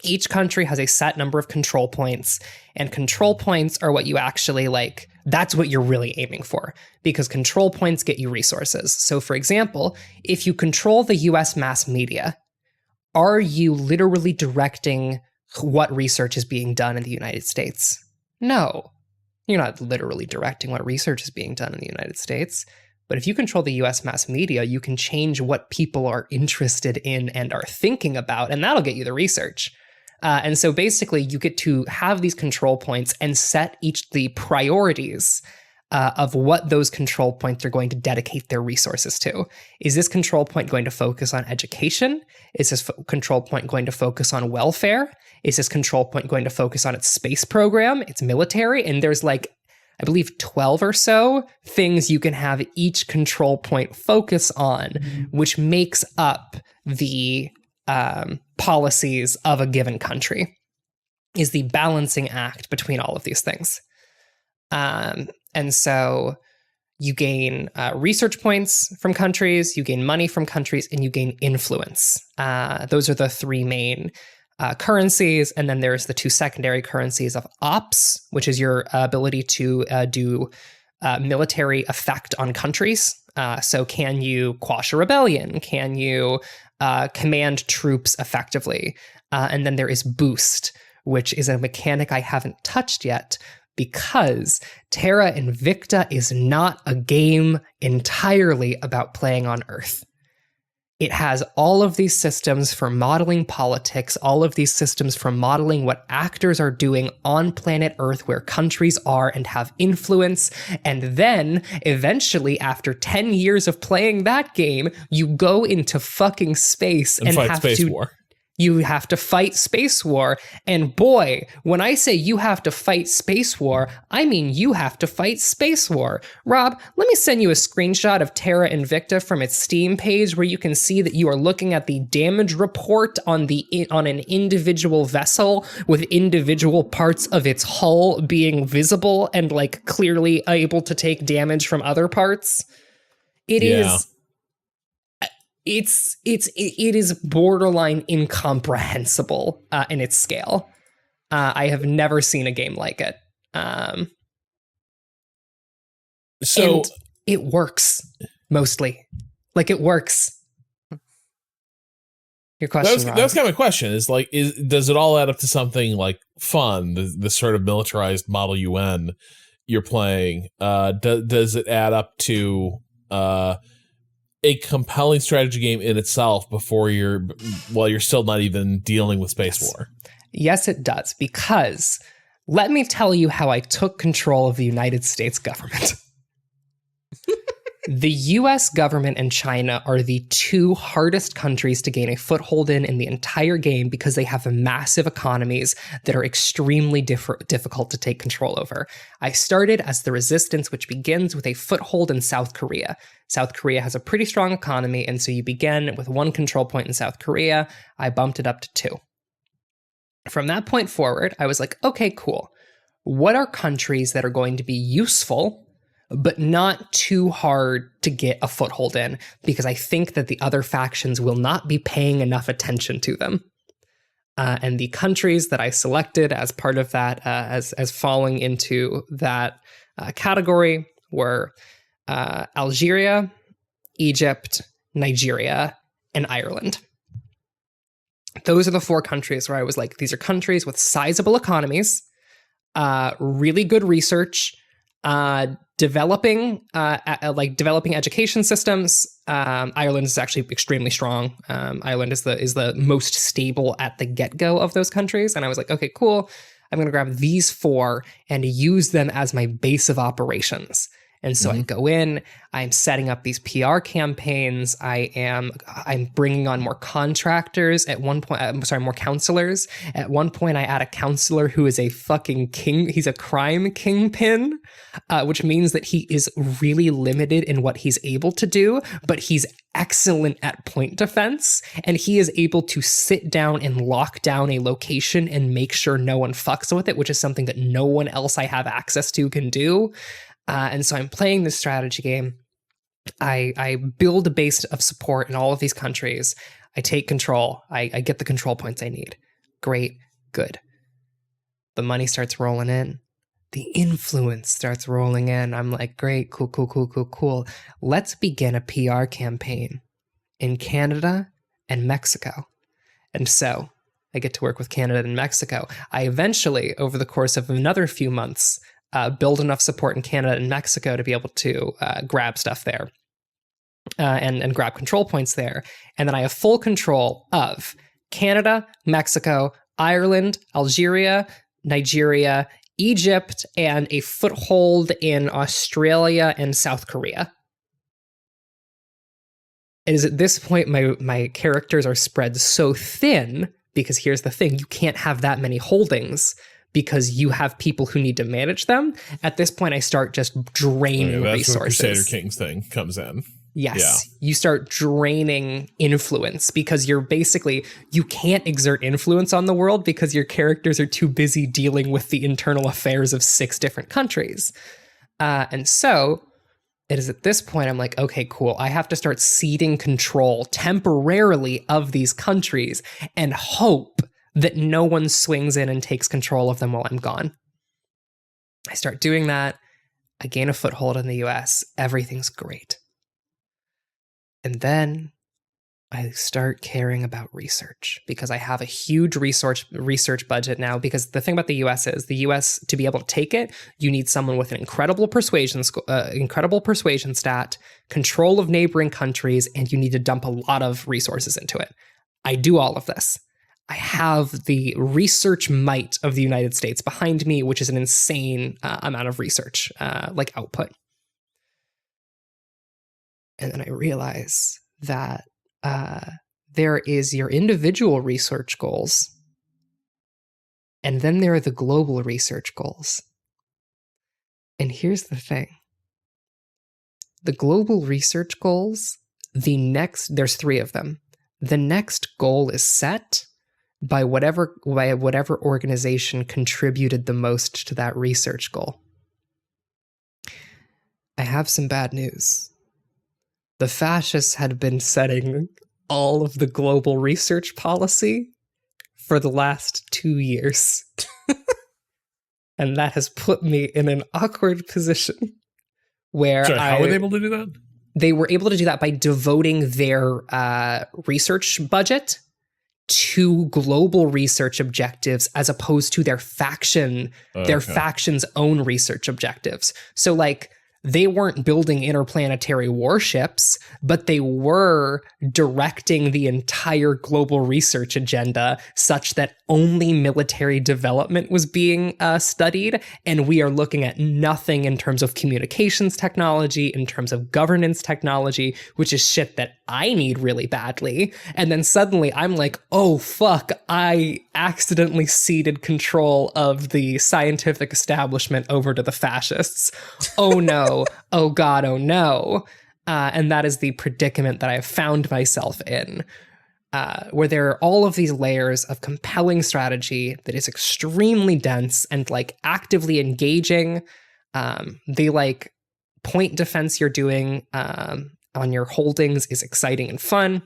Each country has a set number of control points, and control points are what you actually like. That's what you're really aiming for, because control points get you resources. So for example, if you control the US mass media, are you literally directing what research is being done in the United States? No, you're not literally directing what research is being done in the United States. But if you control the US mass media, you can change what people are interested in and are thinking about, and that'll get you the research. And so basically you get to have these control points and set the priorities of what those control points are going to dedicate their resources to. Is this control point going to focus on education? Is this control point going to focus on welfare? Is this control point going to focus on its space program, its military? And there's like, I believe 12 or so things you can have each control point focus on, which makes up the policies of a given country, is the balancing act between all of these things. And so you gain research points from countries, you gain money from countries, and you gain influence. Those are the 3 main currencies. And then there's the 2 secondary currencies of ops, which is your ability to do military effect on countries. So can you quash a rebellion? Can you command troops effectively? And then there is boost, which is a mechanic I haven't touched yet, because Terra Invicta is not a game entirely about playing on Earth. It has all of these systems for modeling politics, all of these systems for modeling what actors are doing on planet Earth where countries are and have influence. And then, eventually, after 10 years of playing that game, you go into fucking space and fight have space to... war. You have to fight space war. And boy, when I say you have to fight space war, I mean you have to fight space war. Rob, let me send you a screenshot of Terra Invicta from its Steam page where you can see that you are looking at the damage report on an individual vessel with individual parts of its hull being visible and like clearly able to take damage from other parts. It is borderline incomprehensible in its scale. I have never seen a game like it. So and it works mostly. Like it works. Your question, Rob? That's kind of my question. Does it all add up to something like fun? The sort of militarized Model UN you're playing. Does it add up to a compelling strategy game in itself while you're still not even dealing with space war? Yes, it does. Because let me tell you how I took control of the United States government. The US government and China are the two hardest countries to gain a foothold in the entire game because they have massive economies that are extremely difficult to take control over. I started as the resistance, which begins with a foothold in South Korea. South Korea has a pretty strong economy, and so you begin with one control point in South Korea. I bumped it up to 2. From that point forward, I was like, okay, cool. What are countries that are going to be useful but not too hard to get a foothold in, because I think that the other factions will not be paying enough attention to them. And the countries that I selected as part of that, as falling into that category were Algeria, Egypt, Nigeria, and Ireland. Those are the 4 countries where I was like, these are countries with sizable economies, really good research, developing education systems. Ireland is actually extremely strong. Ireland is the most stable at the get-go of those countries. And I was like, okay, cool. I'm going to grab these 4 and use them as my base of operations. And so I go in, I'm setting up these PR campaigns. I'm bringing on more contractors. At one point, more counselors. At one point, I add a counselor who is a fucking king. He's a crime kingpin, which means that he is really limited in what he's able to do, but he's excellent at point defense. And he is able to sit down and lock down a location and make sure no one fucks with it, which is something that no one else I have access to can do. And so I'm playing this strategy game. I build a base of support in all of these countries. I take control. I get the control points I need. Great, good. The money starts rolling in. The influence starts rolling in. I'm like, great, cool. Let's begin a PR campaign in Canada and Mexico. And so I get to work with Canada and Mexico. I eventually, over the course of another few months, build enough support in Canada and Mexico to be able to grab stuff there and grab control points there. And then I have full control of Canada, Mexico, Ireland, Algeria, Nigeria, Egypt, and a foothold in Australia and South Korea. It is at this point my characters are spread so thin, because here's the thing, you can't have that many holdings because you have people who need to manage them. At this point, I start just draining that's resources. That's where Crusader Kings thing comes in. Yes, You start draining influence because you can't exert influence on the world because your characters are too busy dealing with the internal affairs of 6 different countries. And so it is at this point I'm like, okay, cool. I have to start ceding control temporarily of these countries and hope that no one swings in and takes control of them while I'm gone. I start doing that. I gain a foothold in the US. Everything's great. And then I start caring about research because I have a huge research budget now, because the thing about the US is the US, to be able to take it, you need someone with an incredible persuasion stat, control of neighboring countries, and you need to dump a lot of resources into it. I do all of this. I have the research might of the United States behind me, which is an insane amount of research, output. And then I realize that there is your individual research goals, and then there are the global research goals. And here's the thing. The global research goals, there's 3 of them. The next goal is set by whatever organization contributed the most to that research goal. I have some bad news. The fascists had been setting all of the global research policy for the last 2 years. And that has put me in an awkward position where how were they able to do that? They were able to do that by devoting their research budget to global research objectives as opposed to their faction's own research objectives. So like, they weren't building interplanetary warships, but they were directing the entire global research agenda such that only military development was being studied. And we are looking at nothing in terms of communications technology, in terms of governance technology, which is shit that I need really badly. And then suddenly I'm like, oh, fuck, I accidentally ceded control of the scientific establishment over to the fascists. Oh, no. Oh, God. Oh, no. And that is the predicament that I have found myself in, where there are all of these layers of compelling strategy that is extremely dense and like actively engaging. The like point defense you're doing on your holdings is exciting and fun,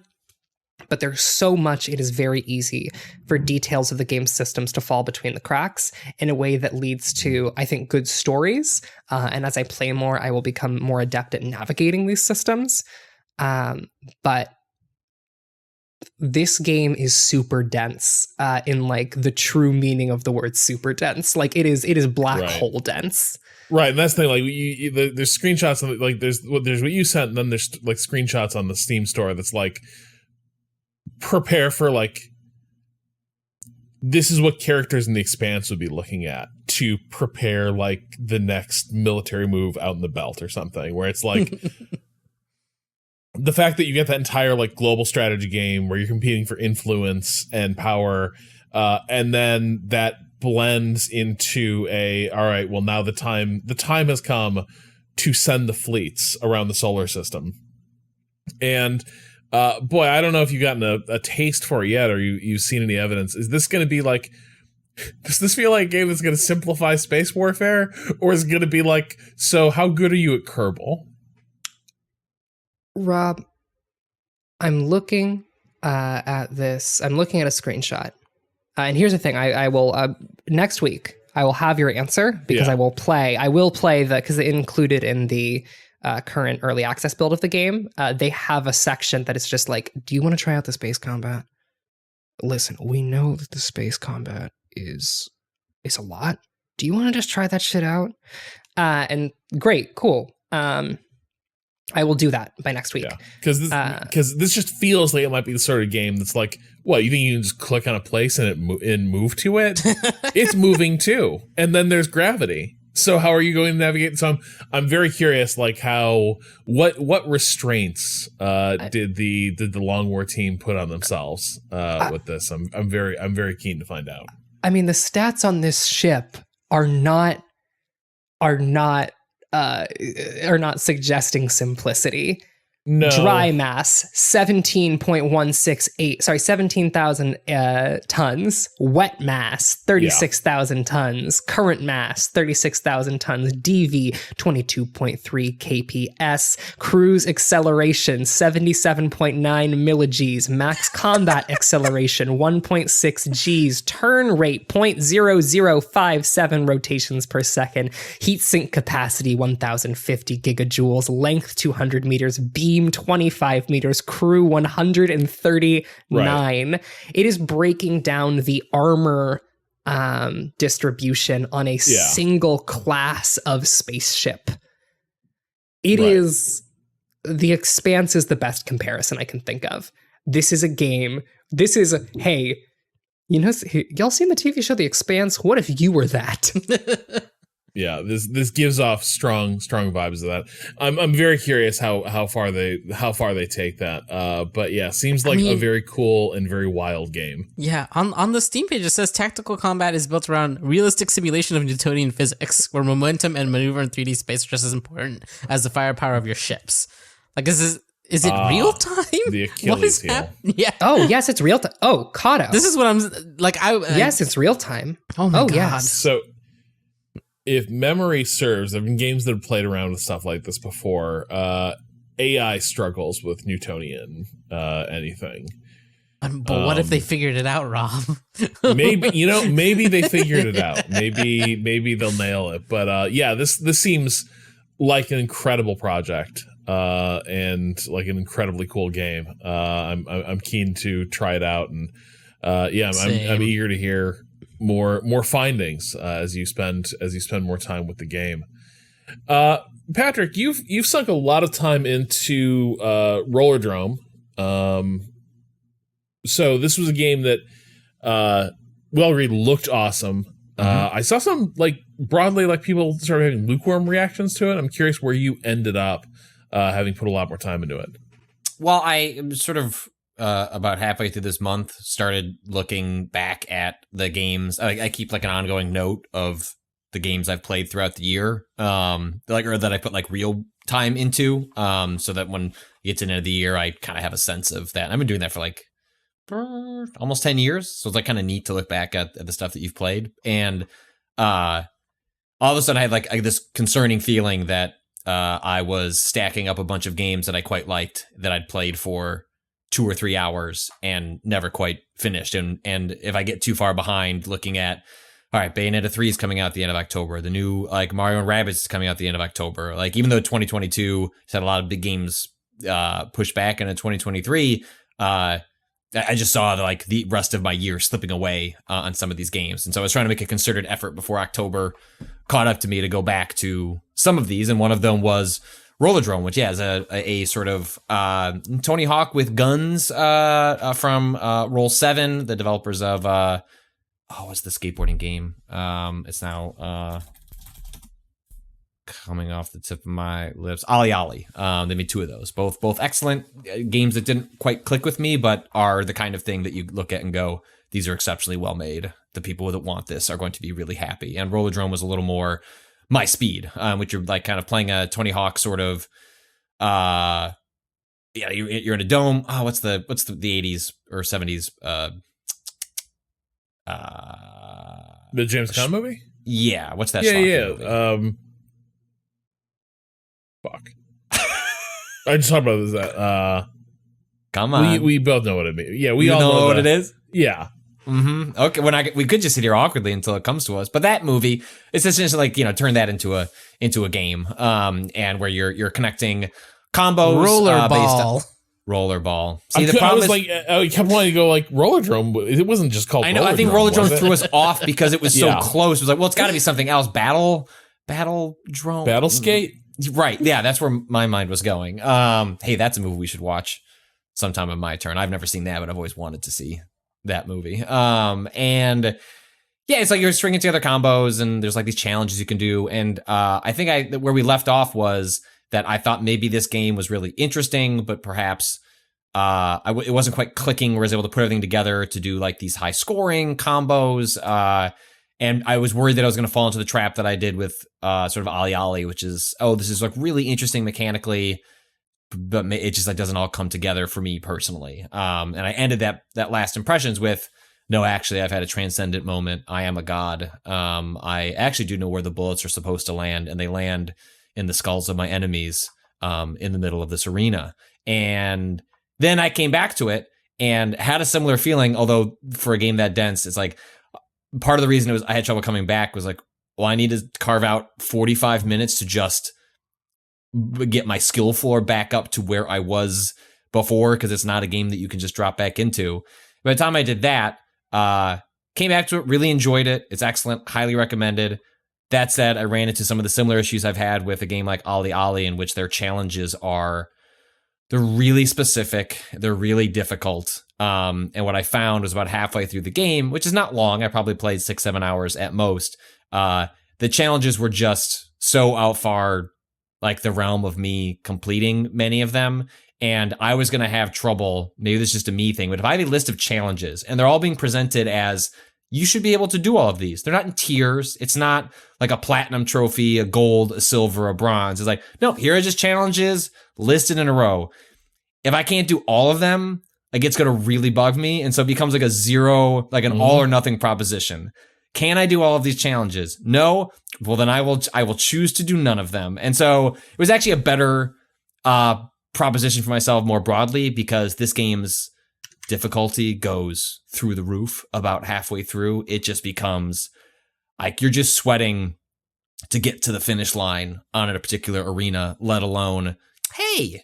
but there's so much, it is very easy for details of the game systems to fall between the cracks in a way that leads to, I think, good stories. And as I play more, I will become more adept at navigating these systems. But this game is super dense in like the true meaning of the word super dense. Like it is black hole dense. Right, and that's the thing. Like, there's screenshots of like there's what you sent, and then there's like screenshots on the Steam store that's like, prepare for like, this is what characters in the Expanse would be looking at to prepare like the next military move out in the belt or something. Where it's like the fact that you get that entire like global strategy game where you're competing for influence and power, and then that blends into all right, well, now the time has come to send the fleets around the solar system. And boy, I don't know if you've gotten a taste for it yet, or you've seen any evidence. Is this going to be like, does this feel like a game that's going to simplify space warfare, or is it going to be like, so how good are you at Kerbal? Rob, I'm looking at this. I'm looking at a screenshot. And here's the thing, I will, next week, I will have your answer because I will play because they included in the current early access build of the game, they have a section that is just like, do you want to try out the space combat? Listen, we know that the space combat is a lot. Do you want to just try that shit out? And great, cool. I will do that by next week. Yeah, because this just feels like it might be the sort of game that's like, what, you think you can just click on a place and move to it? It's moving too, and then there's gravity. So how are you going to navigate? So I'm very curious, like what restraints did the Long War team put on themselves with this? I'm very keen to find out. I mean, the stats on this ship are not suggesting simplicity. No. Dry mass 17,000 tons. Wet mass 36,000 tons. Current mass 36,000 tons. DV 22.3 kps. Cruise acceleration 77.9 millig's. Max combat acceleration 1.6 g's. Turn rate 0.0057 rotations per second. Heat sink capacity 1,050 gigajoules. Length 200 meters. Beam 25 meters, crew 139. Right. It is breaking down the armor distribution on a single class of spaceship. It is, the Expanse is the best comparison I can think of. This is a game. Hey, y'all seen the TV show The Expanse? What if you were that? Yeah, this gives off strong vibes of that. I'm very curious how far they take that. But yeah, seems like a very cool and very wild game. Yeah, on the Steam page it says tactical combat is built around realistic simulation of Newtonian physics, where momentum and maneuver in 3D space are just as important as the firepower of your ships. Like, is it real time? The Achilles heel. Yeah. Oh yes, it's real time. Oh, Cado. This is what I'm like. Yes, it's real time. Oh my god. Yes. So, if memory serves, there have been games that have played around with stuff like this before. AI struggles with Newtonian anything. But what if they figured it out, Rob? maybe they figured it out. Maybe they'll nail it. But yeah, this seems like an incredible project and like an incredibly cool game. I'm keen to try it out, and yeah, I'm eager to hear more findings as you spend more time with the game. Patrick, you've sunk a lot of time into Rollerdrome. So this was a game that looked awesome. I saw some broadly people started having lukewarm reactions to it. I'm curious where you ended up having put a lot more time into it. Well, I sort of about halfway through this month started looking back at the games. I keep an ongoing note of the games I've played throughout the year, or that I put real time into, so that when you get to the end of the year, I kind of have a sense of that. I've been doing that for almost 10 years, so it's kind of neat to look back at the stuff that you've played. And all of a sudden, I had this concerning feeling that I was stacking up a bunch of games that I quite liked that I'd played for 2 or 3 hours and never quite finished. And if I get too far behind looking at, all right, Bayonetta 3 is coming out at the end of October. The new Mario and Rabbids is coming out at the end of October. Even though 2022 had a lot of big games pushed back into 2023, I just saw the rest of my year slipping away on some of these games. And so I was trying to make a concerted effort before October caught up to me to go back to some of these. And one of them was Rollerdrome, which is a sort of Tony Hawk with guns from Roll 7, the developers of what's the skateboarding game? It's now coming off the tip of my lips. Ollie. They made 2 of those, both excellent games that didn't quite click with me, but are the kind of thing that you look at and go, these are exceptionally well made. The people that want this are going to be really happy. And Rollerdrome was a little more my speed, which you're kind of playing a Tony Hawk sort of, you're in a dome. What's the 80s or 70s? The James Gunn movie? Yeah. What's that? Movie? Fuck. I just talked about that. Come on. We both know what it means. Yeah, we you all know what it is. Yeah. Mm-hmm. Okay. We could just sit here awkwardly until it comes to us. But that movie, it's essentially turn that into a game. And where you're connecting combos. Rollerball. See, the problem is I kept wanting to go Rollerdrome. It wasn't just called. I know. I think Rollerdrome threw us off because it was so close. It was it's got to be something else. Battledrome. Battleskate. Right. Yeah, that's where my mind was going. Hey, that's a movie we should watch sometime in my turn. I've never seen that, but I've always wanted to see that movie. And yeah, it's you're stringing together combos and there's these challenges you can do. And I think where we left off was that I thought maybe this game was really interesting, but perhaps it wasn't quite clicking where I was able to put everything together to do these high scoring combos. And I was worried that I was going to fall into the trap that I did with sort of Ollie, which is, this is really interesting mechanically, but it just doesn't all come together for me personally. And I ended that last impressions with, no, actually, I've had a transcendent moment. I am a god. I actually do know where the bullets are supposed to land, and they land in the skulls of my enemies in the middle of this arena. And then I came back to it and had a similar feeling, although for a game that dense, it's part of the reason I had trouble coming back was I need to carve out 45 minutes to just get my skill floor back up to where I was before, because it's not a game that you can just drop back into. By the time I did that, came back to it, really enjoyed it. It's excellent, highly recommended. That said, I ran into some of the similar issues I've had with a game like Ollie, in which their challenges they're really specific, they're really difficult. And what I found was about halfway through the game, which is not long, I probably played 6-7 hours at most, the challenges were just so out far like the realm of me completing many of them. And I was going to have trouble. Maybe this is just a me thing, but if I have a list of challenges and they're all being presented as you should be able to do all of these, they're not in tiers. It's not like a platinum trophy, a gold, a silver, a bronze. It's like, no, here are just challenges listed in a row. If I can't do all of them, like it's going to really bug me. And so it becomes like a zero, like an all or nothing proposition. Can I do all of these challenges? No. Well, then I will choose to do none of them. And so it was actually a better proposition for myself more broadly, because this game's difficulty goes through the roof about halfway through. It just becomes like you're just sweating to get to the finish line on a particular arena, let alone, hey,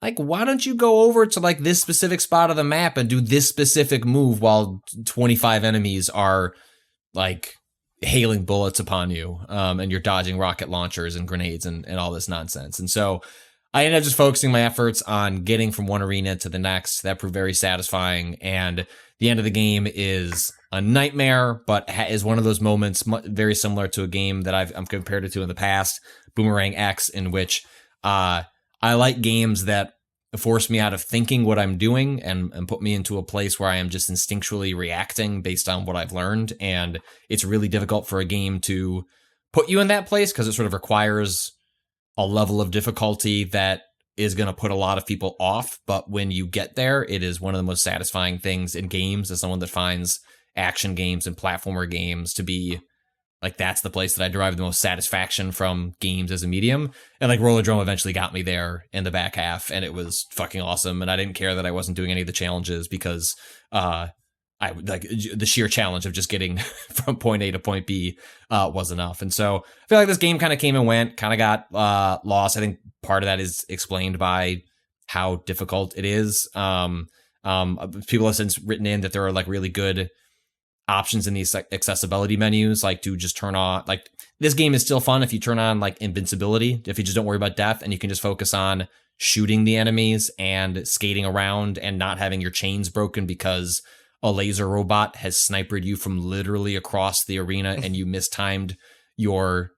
like, why don't you go over to like this specific spot of the map and do this specific move while 25 enemies are like hailing bullets upon you, and you're dodging rocket launchers and grenades and all this nonsense. And so I ended up just focusing my efforts on getting from one arena to the next. That proved very satisfying. And the end of the game is a nightmare, but is one of those moments very similar to a game that I'm compared it to in the past, Boomerang X, in which I like games that force me out of thinking what I'm doing and put me into a place where I am just instinctually reacting based on what I've learned. And it's really difficult for a game to put you in that place because it sort of requires a level of difficulty that is going to put a lot of people off. But when you get there, it is one of the most satisfying things in games, as someone that finds action games and platformer games to be like, that's the place that I derive the most satisfaction from games as a medium. And like Rollerdrome eventually got me there in the back half, and it was fucking awesome. And I didn't care that I wasn't doing any of the challenges because I like the sheer challenge of just getting from point A to point B was enough. And so I feel like this game kind of came and went, kind of got lost. I think part of that is explained by how difficult it is. People have since written in that there are like really good options in these like accessibility menus, like to just turn on, like this game is still fun if you turn on like invincibility, if you just don't worry about death and you can just focus on shooting the enemies and skating around and not having your chains broken because a laser robot has sniped you from literally across the arena and you mistimed your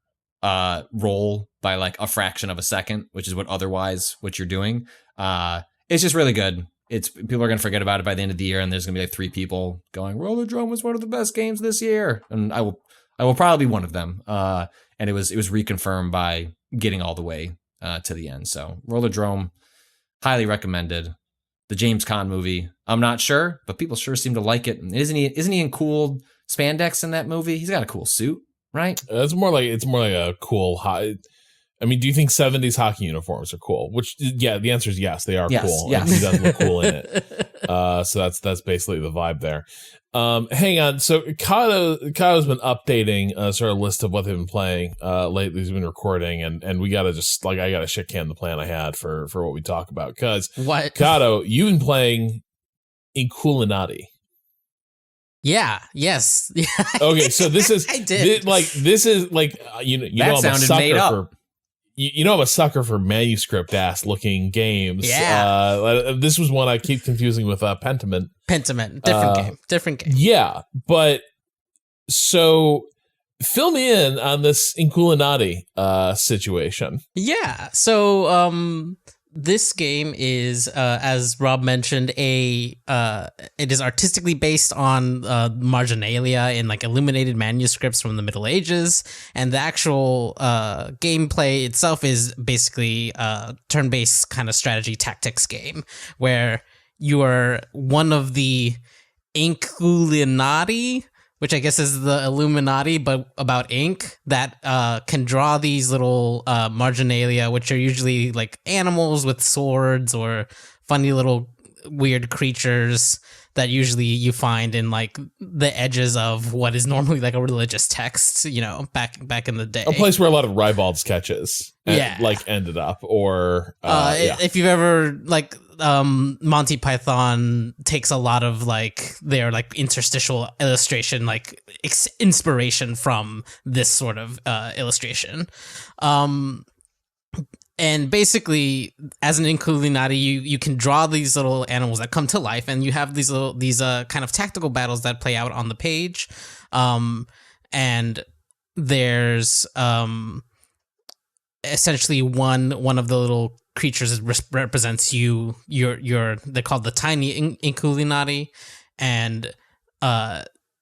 roll by like a fraction of a second, which is what you're doing. It's just really good. People are going to forget about it by the end of the year, and there's going to be like 3 people going, Rollerdrome was one of the best games this year. And I will probably be one of them. And it was reconfirmed by getting all the way to the end. So Rollerdrome, highly recommended. The James Caan movie, I'm not sure, but people sure seem to like it. And isn't he in cool spandex in that movie? He's got a cool suit, right? It's more like a cool high. I mean, do you think 70s hockey uniforms are cool? Which, yeah, the answer is yes, they are cool. Yes. And he does look cool in it. So that's basically the vibe there. Hang on. So Cado's been updating sort of list of what they've been playing lately. He's been recording, and we gotta just like I gotta shit can the plan I had for what we talk about, because What? Cado, you've been playing Inkulinati. Yeah. Yes. Yeah. Okay, so this is I did. This is like you know That I'm a sounded sucker made up. for. You know I'm a sucker for manuscript-ass looking games. Yeah. This was one I keep confusing with Pentiment. Pentiment. Different game. Yeah, but so fill me in on this Inkulinati situation. Yeah. So this game is, as Rob mentioned, it is artistically based on marginalia in like illuminated manuscripts from the Middle Ages, and the actual gameplay itself is basically a turn-based kind of strategy tactics game where you are one of the Inkulinati, which I guess is the Illuminati, but about ink, that can draw these little marginalia, which are usually like animals with swords or funny little weird creatures that usually you find in like the edges of what is normally like a religious text, you know, back in the day. A place where a lot of ribald sketches ended up, or if you've ever like Monty Python takes a lot of like their like interstitial illustration, like inspiration from this sort of illustration. And basically, as an Inkulinati, you can draw these little animals that come to life, and you have these kind of tactical battles that play out on the page. And there's essentially one of the little creatures represents you. They're called the tiny Inkulinati, and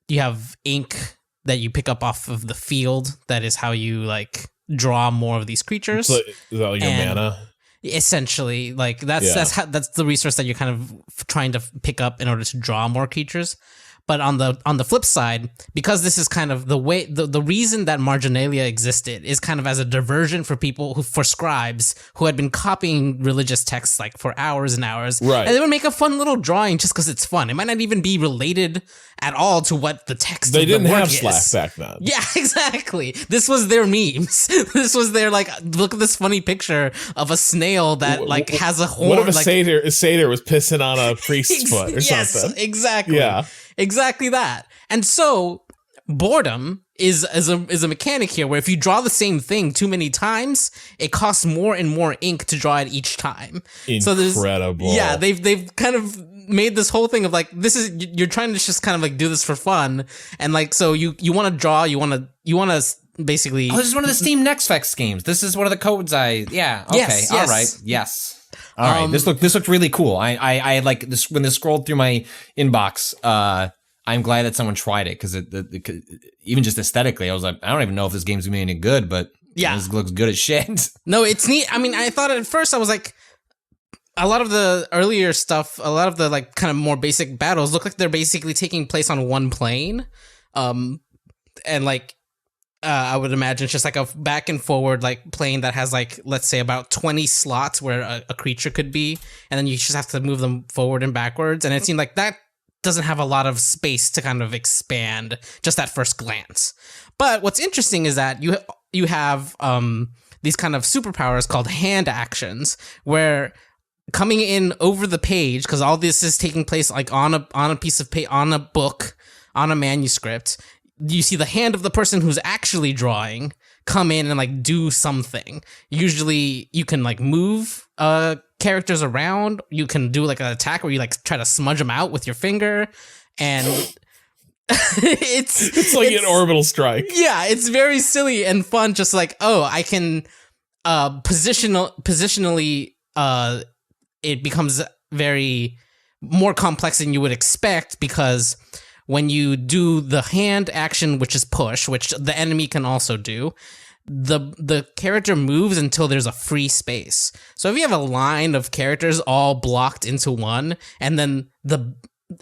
you have ink that you pick up off of the field. That is how you like draw more of these creatures. So, is that like your mana? Essentially, like that's the resource that you're kind of trying to pick up in order to draw more creatures. But on the flip side, because this is kind of the way the reason that marginalia existed is kind of as a diversion for for scribes who had been copying religious texts like for hours and hours. Right. And they would make a fun little drawing just because it's fun. It might not even be related at all to what the text They of the didn't work have is. Slack back then. Yeah, exactly. This was their memes. This was their like, look at this funny picture of a snail that like has a horn. What if a like, satyr was pissing on a priest's foot or something? Exactly. Yeah. Exactly that. And so boredom is a mechanic here where if you draw the same thing too many times, it costs more and more ink to draw it each time. Incredible. So yeah, they've kind of made this whole thing of like, this is, you're trying to just kind of like do this for fun. And like, so you want to draw, you want to basically. Oh, this is one of the Steam Next Fest games. This is one of the codes Okay. Yes, all yes. right. Yes. All right, this looked really cool. I like this when this scrolled through my inbox. I'm glad that someone tried it because even just aesthetically, I was like, I don't even know if this game's gonna be any good, but yeah, this looks good as shit. No, it's neat. I mean, I thought at first I was like, a lot of the earlier stuff, a lot of the like kind of more basic battles look like they're basically taking place on one plane, and like. I would imagine it's just like a back and forward like plane that has like, let's say about 20 slots where a creature could be. And then you just have to move them forward and backwards. And it seemed like that doesn't have a lot of space to kind of expand just at first glance. But what's interesting is that you have these kind of superpowers called hand actions where coming in over the page, because all this is taking place like on a piece of paper, on a book, on a manuscript. You see the hand of the person who's actually drawing come in and like do something. Usually you can like move characters around. You can do like an attack where you like try to smudge them out with your finger. And it's like an orbital strike. Yeah, it's very silly and fun. Just like, oh, I can positionally it becomes very more complex than you would expect because when you do the hand action, which is push, which the enemy can also do, the character moves until there's a free space. So if you have a line of characters all blocked into one, and then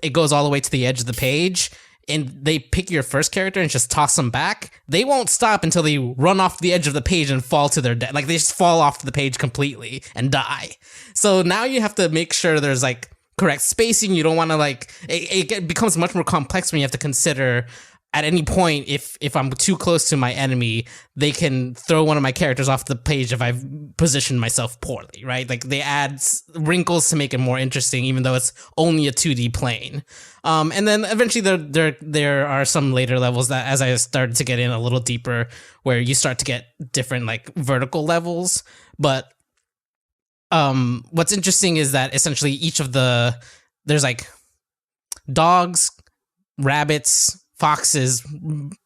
it goes all the way to the edge of the page, and they pick your first character and just toss them back, they won't stop until they run off the edge of the page and fall to their death. Like they just fall off the page completely and die. So now you have to make sure there's like correct spacing. You don't want to like it becomes much more complex when you have to consider at any point if I'm too close to my enemy, they can throw one of my characters off the page if I've positioned myself poorly, right? Like they add wrinkles to make it more interesting, even though it's only a 2D plane. And then eventually there are some later levels that as I started to get in a little deeper where you start to get different like vertical levels, but what's interesting is that essentially there's like dogs, rabbits, foxes,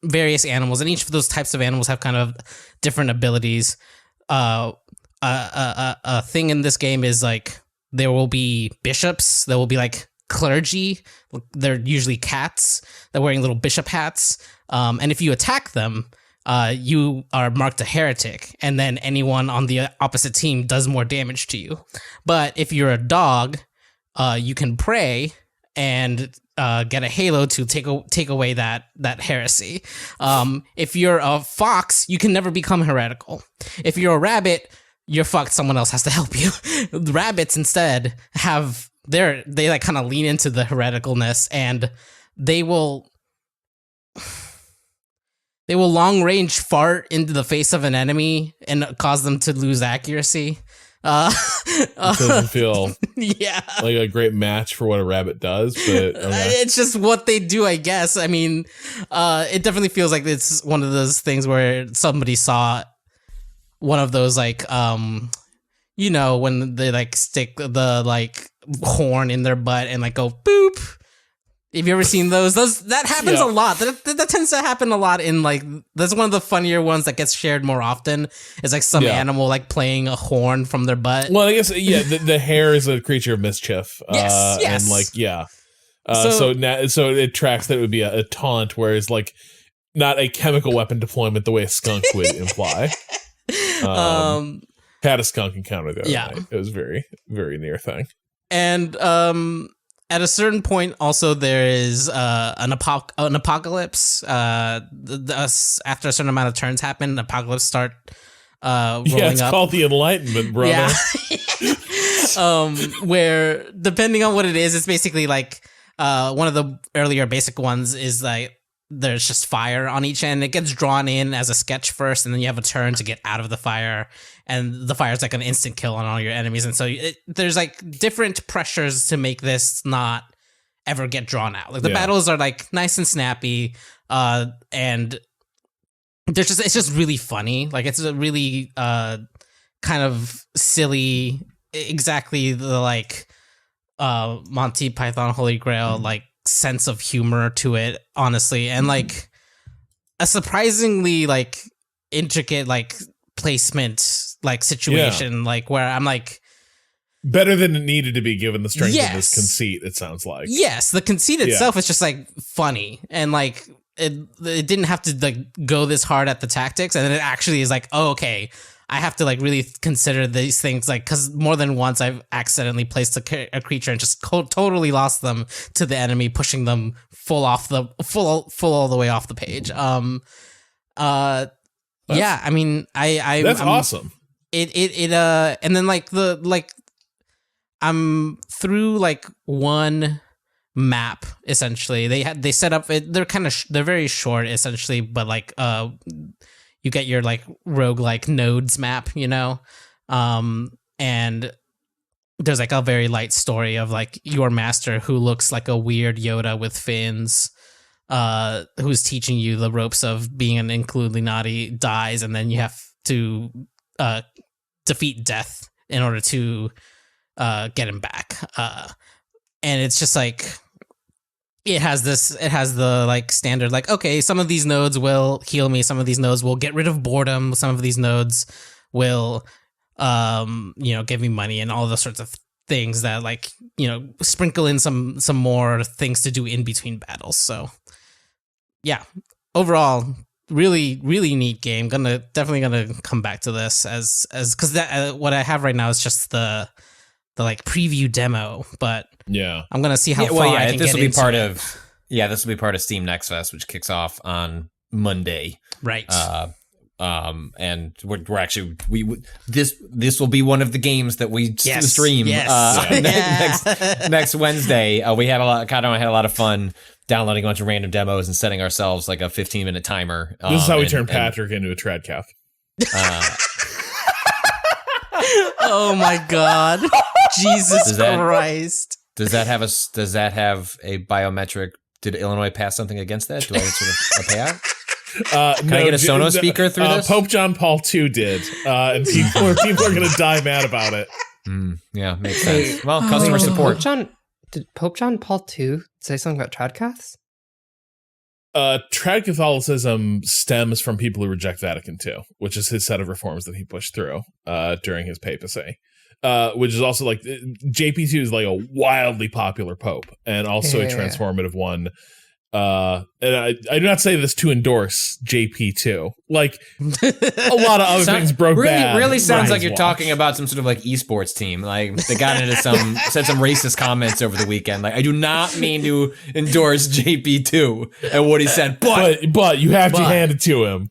various animals, and each of those types of animals have kind of different abilities. A thing in this game is like there will be bishops, there will be like clergy. They're usually cats. They're wearing little bishop hats, and if you attack them, you are marked a heretic, and then anyone on the opposite team does more damage to you. But if you're a dog, you can pray and get a halo to take away that heresy. If you're a fox, you can never become heretical. If you're a rabbit, you're fucked. Someone else has to help you. The rabbits instead they like kind of lean into the hereticalness, and they will long range fart into the face of an enemy and cause them to lose accuracy. It doesn't feel like a great match for what a rabbit does, but okay. It's just what they do, I guess. I mean, it definitely feels like it's one of those things where somebody saw one of those like, when they like stick the like horn in their butt and like go boop. Have you ever seen those? That happens a lot. That tends to happen a lot in like, that's one of the funnier ones that gets shared more often. It's like some animal like playing a horn from their butt. Well, I guess the hare is a creature of mischief. Yes. And like so it tracks that it would be a taunt, whereas like not a chemical weapon deployment the way a skunk would imply. Had a skunk encounter the other night. It was very, very near thing. And at a certain point, also there is an apocalypse. After a certain amount of turns happen, an apocalypse start rolling up. It's called the Enlightenment, brother. Yeah. Where depending on what it is, it's basically like one of the earlier basic ones is like there's just fire on each end. It gets drawn in as a sketch first, and then you have a turn to get out of the fire. And the fire is like an instant kill on all your enemies. And so there's like different pressures to make this not ever get drawn out. Like the battles are like nice and snappy. And it's just really funny. Like it's a really kind of silly, exactly the like Monty Python Holy Grail like sense of humor to it, honestly. And like a surprisingly like intricate like placement like situation like where I'm like better than it needed to be given the strength of this conceit, it sounds like. Yes, the conceit itself is just like funny and like it didn't have to like go this hard at the tactics, and then it actually is like, oh, okay, I have to like really consider these things, like because more than once I've accidentally placed a creature and just totally lost them to the enemy, pushing them full all the way off the page. Yeah, I mean, that's awesome. And then like I'm through like one map essentially. They set up it. They're very short essentially, but like you get your like roguelike nodes map, you know, and there's like a very light story of like your master who looks like a weird Yoda with fins. Who's teaching you the ropes of being an Inkulinati dies, and then you have to defeat death in order to get him back. And it's just like it has the like standard like, okay, some of these nodes will heal me, some of these nodes will get rid of boredom, some of these nodes will give me money and all those sorts of things that like, sprinkle in some more things to do in between battles. So yeah, overall, really, really neat game. Definitely gonna come back to this as because that what I have right now is just the like preview demo, but I'm gonna see how far I can this get will be into part it. of this will be part of Steam Next Fest, which kicks off on Monday, right? And we're actually this will be one of the games that we stream next Wednesday. Cado and I had a lot of fun downloading a bunch of random demos and setting ourselves like a 15-minute timer. This is how we turn Patrick into a tradcath. Oh my God, Jesus Christ! Does that have a biometric? Did Illinois pass something against that? Do I get sort of a payout? Can I get a Sonos speaker through this? Pope John Paul II did, and people are going to die mad about it. Yeah, makes sense. Well, customer support. Did Pope John Paul II say something about tradcaths? Trad Catholicism stems from people who reject Vatican II, which is his set of reforms that he pushed through during his papacy. Which is also like JP2 is like a wildly popular pope and also a transformative one. And I do not say this to endorse JP2. Like a lot of other things broke bad. Really sounds like you're talking about some sort of like esports team. Like they got into said some racist comments over the weekend. Like I do not mean to endorse JP2 and what he said, but you have to hand it to him.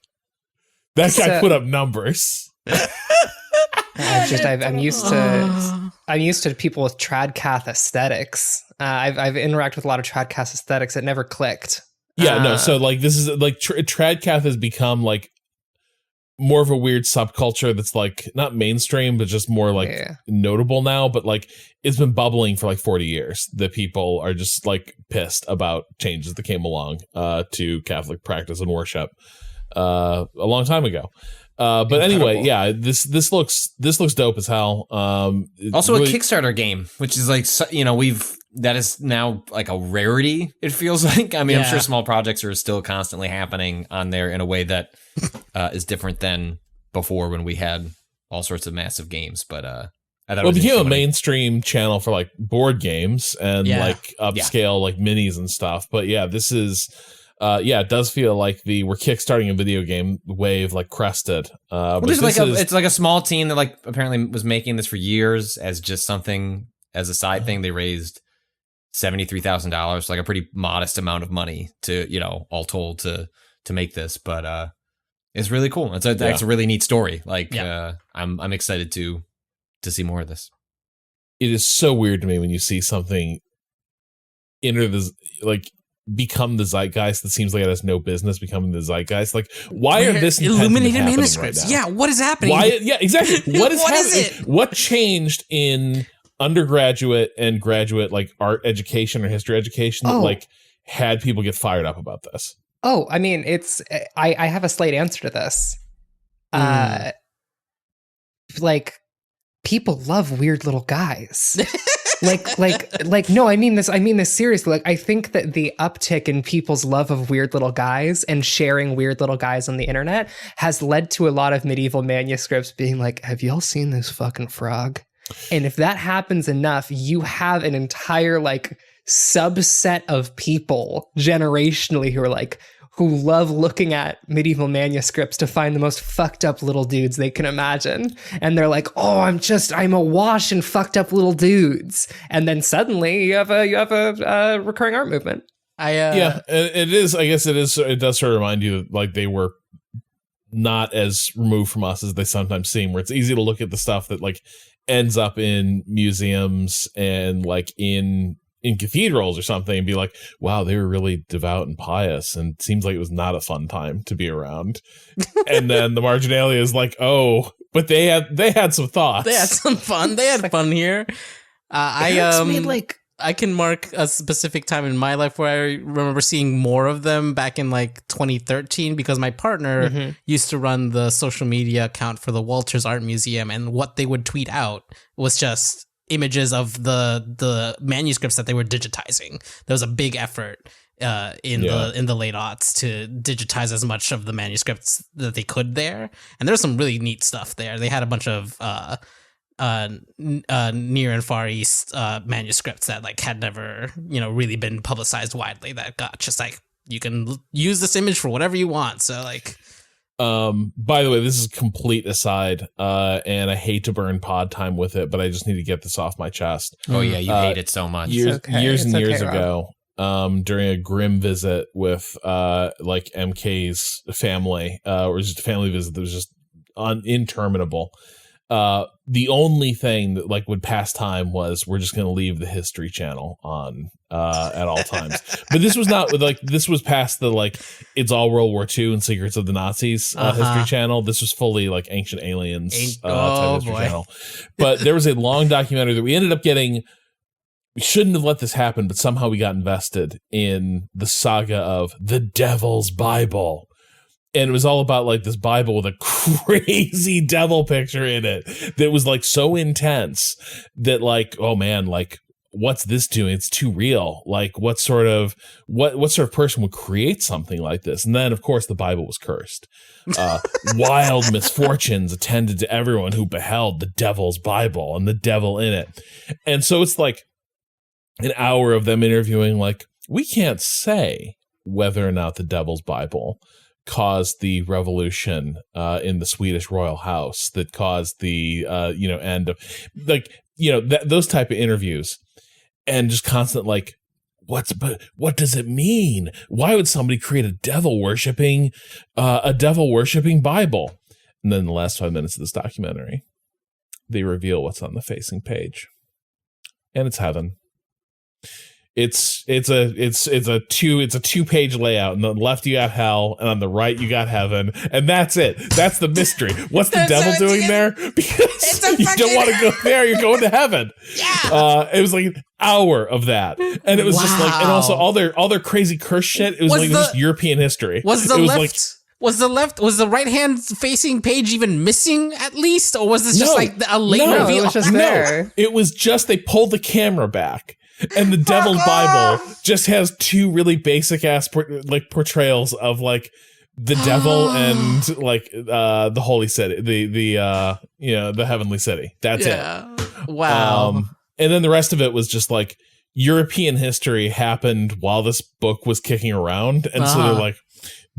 That guy put up numbers. I'm used to people with tradcath aesthetics. I've interacted with a lot of tradcath aesthetics. It never clicked. Yeah, no. So like this is like tradcath has become like more of a weird subculture that's like not mainstream, but just more like notable now. But like it's been bubbling for like 40 years. The people are just like pissed about changes that came along to Catholic practice and worship a long time ago. But anyway, yeah, this looks dope as hell. Also really a Kickstarter game, which is like, that is now like a rarity, it feels like. I mean, I'm Yeah. sure small projects are still constantly happening on there in a way that is different than before when we had all sorts of massive games. But I thought Well, it became a interesting when mainstream channel for like board games and Yeah. like upscale like minis and stuff. But yeah, this is it does feel like we're kickstarting a video game wave like crested. Well, But there's this like is, it's like a small team that like apparently was making this for years as just something as a side thing. They raised $73,000, like a pretty modest amount of money to, all told to make this, but it's really cool. It's a really neat story. Like I'm excited to see more of this. it is so weird to me when you see something enter the like become the zeitgeist that seems like it has no business becoming the zeitgeist. Like, why are this illuminated happening manuscripts? right now? Yeah, what is happening? Why? Yeah, exactly. What is What is happening? it? What changed in undergraduate and graduate like art education or history education that like had people get fired up about this? Oh, I mean, it's I have a slight answer to this. Like, people love weird little guys. like no, I mean this seriously. Like, I think that the uptick in people's love of weird little guys and sharing weird little guys on the internet has led to a lot of medieval manuscripts being like, have y'all seen this fucking frog? And if that happens enough, you have an entire like subset of people generationally who love looking at medieval manuscripts to find the most fucked up little dudes they can imagine. And they're like, oh, I'm awash in fucked up little dudes. And then suddenly you have a recurring art movement. It is. I guess it is. It does sort of remind you that like they were not as removed from us as they sometimes seem, where it's easy to look at the stuff that like ends up in museums and like in cathedrals or something and be like, wow, they were really devout and pious and seems like it was not a fun time to be around. And then the marginalia is like, oh, but they had some thoughts. They had some fun. They had fun here. I can mark a specific time in my life where I remember seeing more of them back in like 2013 because my partner used to run the social media account for the Walters Art Museum, and what they would tweet out was just images of the manuscripts that they were digitizing. There was a big effort in the late aughts to digitize as much of the manuscripts that they could there, and there's some really neat stuff there. They had a bunch of near and far east manuscripts that like had never really been publicized widely, that got just like, you can use this image for whatever you want. So like, by the way, this is a complete aside, and I hate to burn pod time with it, but I just need to get this off my chest. Oh yeah, you hate it so much. Years and years Rob. ago, during a grim visit with like MK's family, or just a family visit that was just interminable. The only thing that like would pass time was, we're just going to leave the History Channel on at all times. But this was not like, this was past the like, it's all World War II and Secrets of the Nazis History Channel. This was fully like Ancient Aliens type History Channel. But there was a long documentary that we ended up getting. We shouldn't have let this happen, but somehow we got invested in the saga of the Devil's Bible. And it was all about like this Bible with a crazy devil picture in it that was like so intense that like, oh man, like what's this doing? It's too real. Like what sort of person would create something like this? And then of course the Bible was cursed. Wild misfortunes attended to everyone who beheld the Devil's Bible and the devil in it. And so it's like an hour of them interviewing like, we can't say whether or not the Devil's Bible caused the revolution in the Swedish royal house that caused the end of like those type of interviews, and just constant like, what does it mean? Why would somebody create a devil worshipping Bible? And then the last 5 minutes of this documentary, they reveal what's on the facing page, and it's heaven. It's a 2-page layout. On the left you got hell, and on the right you got heaven, and that's it. That's the mystery. What's the devil doing there? Because you don't want to go there. You're going to heaven. Yeah. It was like an hour of that, and it was just like, and also all their crazy curse shit. It was like just European history. Was the right hand facing page even missing at least, or was this just like a late reveal? It was just there. It was just they pulled the camera back. And the Devil's Bible just has two really basic ass portrayals of like the devil and like the holy city, the heavenly city. That's it. Wow. And then the rest of it was just like European history happened while this book was kicking around, and so they're like,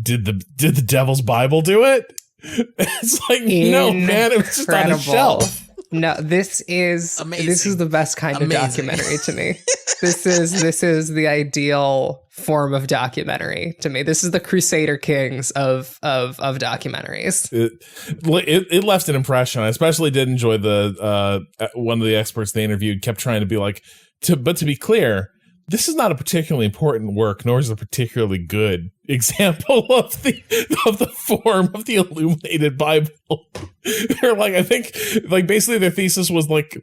did the Devil's Bible do it? It's like, no, man, it was just on a shelf. No, this is amazing. This is the best kind of documentary to me. This is the ideal form of documentary to me. This is the Crusader Kings of documentaries. It left an impression. I especially did enjoy the one of the experts they interviewed kept trying to be like, but to be clear, this is not a particularly important work, nor is it a particularly good example of the form of the illuminated Bible. They're like, I think, like, basically their thesis was like,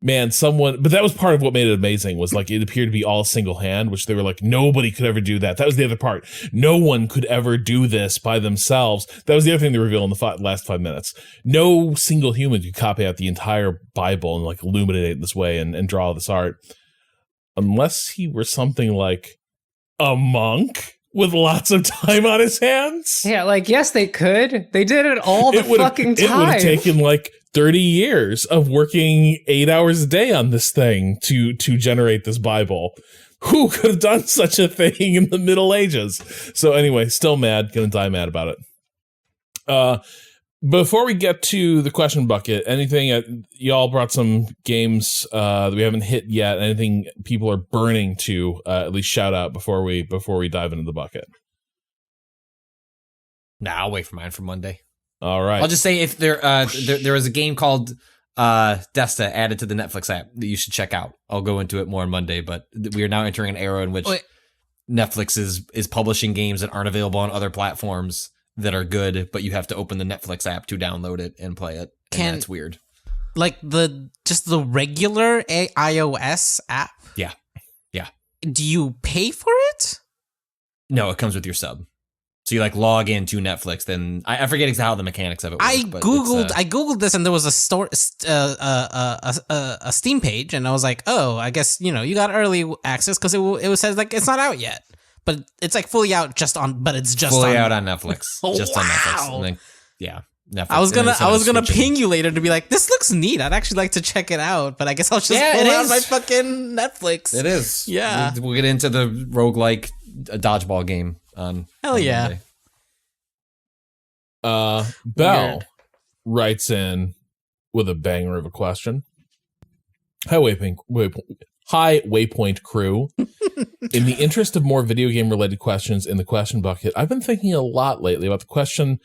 man, but that was part of what made it amazing, was like it appeared to be all single hand, which they were like, nobody could ever do that. That was the other part. No one could ever do this by themselves. That was the other thing they revealed in the last 5 minutes. No single human could copy out the entire Bible and like illuminate it this way and draw this art. Unless he were something like a monk with lots of time on his hands. Yeah, like, yes, they could. They did it all the fucking time. It would have taken like 30 years of working 8 hours a day on this thing to generate this Bible. Who could have done such a thing in the Middle Ages? So anyway, still mad. Gonna die mad about it. Before we get to the question bucket, anything y'all brought some games that we haven't hit yet? Anything people are burning to at least shout out before we dive into the bucket? Nah, I'll wait for mine for Monday. All right. I'll just say if there is a game called Desta added to the Netflix app that you should check out. I'll go into it more on Monday, but we are now entering an era in which Netflix is publishing games that aren't available on other platforms that are good, but you have to open the Netflix app to download it and play it. And that's weird. Like the regular iOS app? Yeah. Yeah. Do you pay for it? No, it comes with your sub. So you like log into Netflix, then I forget exactly how the mechanics of it work. I googled this, and there was a Steam page, and I was like, oh, I guess you got early access because it says like it's not out yet. But it's like fully out out on Netflix. Oh, just on Netflix. And then, yeah. Netflix. I was gonna ping you later to be like, this looks neat. I'd actually like to check it out, but I guess I'll just pull out my fucking Netflix. It is. Yeah. We'll get into the roguelike dodgeball game on Hell yeah. Monday. Bell writes in with a banger of a question. Hi, Waypoint crew. In the interest of more video game related questions in the question bucket, I've been thinking a lot lately about the question,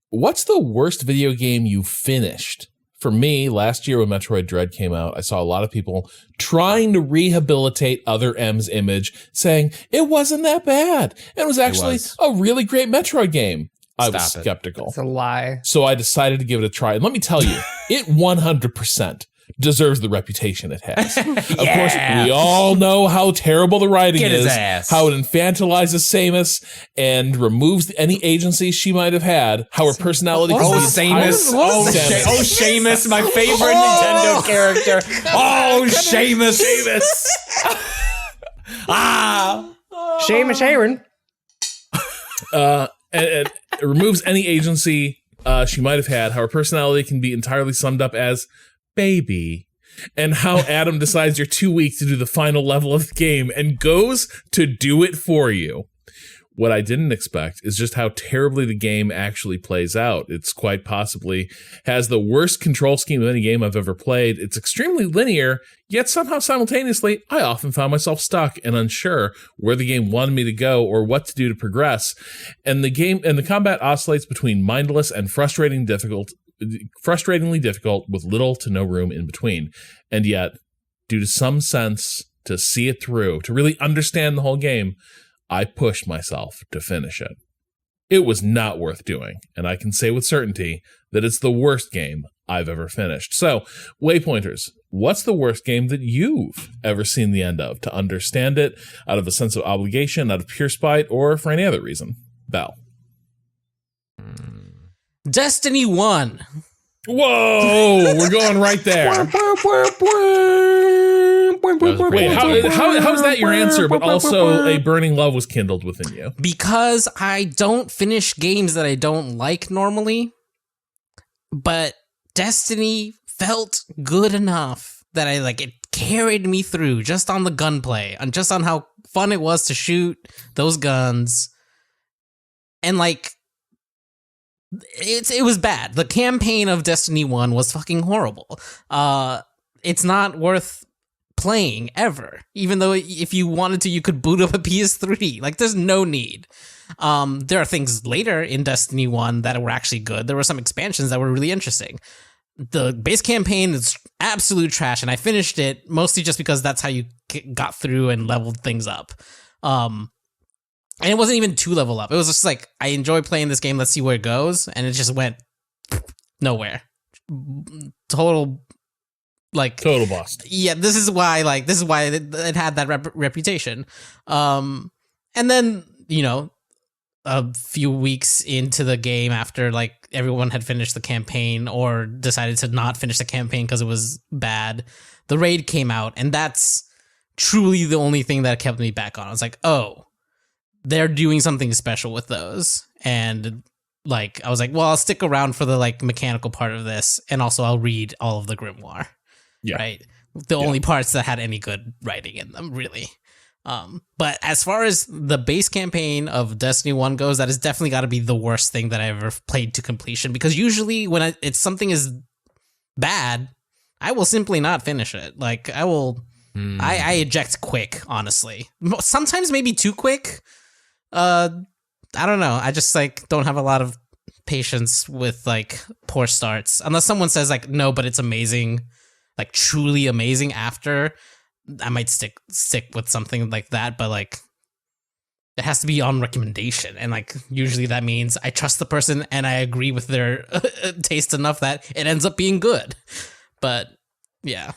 what's the worst video game you finished? For me, last year when Metroid Dread came out, I saw a lot of people trying to rehabilitate Other M's image, saying it wasn't that bad. And it was actually a really great Metroid game. I was skeptical. It's a lie. So I decided to give it a try. And let me tell you, it 100% deserves the reputation it has. Of course, we all know how terrible the writing is, how it infantilizes Samus and removes any agency she might have had, how her personality can be Samus. Seamus, my favorite Nintendo character. Oh, Seamus. Seamus Aaron. And it removes any agency she might have had, how her personality can be entirely summed up as baby, and how Adam decides you're too weak to do the final level of the game and goes to do it for you. What I didn't expect is just how terribly the game actually plays out. It's quite possibly has the worst control scheme of any game I've ever played. It's extremely linear, yet somehow simultaneously, I often found myself stuck and unsure where the game wanted me to go or what to do to progress. And the combat oscillates between mindless and frustratingly difficult with little to no room in between. And yet, due to some sense to see it through, to really understand the whole game, I pushed myself to finish it. It was not worth doing, and I can say with certainty that it's the worst game I've ever finished. So, Waypointers, what's the worst game that you've ever seen the end of, to understand it out of a sense of obligation, out of pure spite, or for any other reason? Bell. Destiny 1. Whoa, we're going right there. Wait, how is that your answer, but also a burning love was kindled within you? Because I don't finish games that I don't like normally, but Destiny felt good enough that it carried me through just on the gunplay and just on how fun it was to shoot those guns. And it was bad. The campaign of Destiny 1 was fucking horrible. It's not worth playing ever, even though if you wanted to, you could boot up a PS3. There's no need. There are things later in Destiny 1 that were actually good. There were some expansions that were really interesting. The base campaign is absolute trash, and I finished it mostly just because that's how you got through and leveled things up. And it wasn't even 2 level up. It was just I enjoy playing this game. Let's see where it goes. And it just went nowhere. Total bust. Yeah, this is why it had that reputation. And then, a few weeks into the game after everyone had finished the campaign or decided to not finish the campaign because it was bad, the raid came out, and that's truly the only thing that kept me back on. I was like, oh, they're doing something special with those. And I was like, well, I'll stick around for the mechanical part of this, and also I'll read all of the grimoire. Yeah. Right. The only parts that had any good writing in them, really. But as far as the base campaign of Destiny 1 goes, that has definitely got to be the worst thing that I ever played to completion, because usually when it's something is bad, I will simply not finish it. I will, I eject quick, honestly. Sometimes maybe too quick. I don't know. I just don't have a lot of patience with poor starts, unless someone says no, but it's amazing, truly amazing after. I might stick with something like that, but it has to be on recommendation, and usually that means I trust the person and I agree with their taste enough that it ends up being good. But yeah,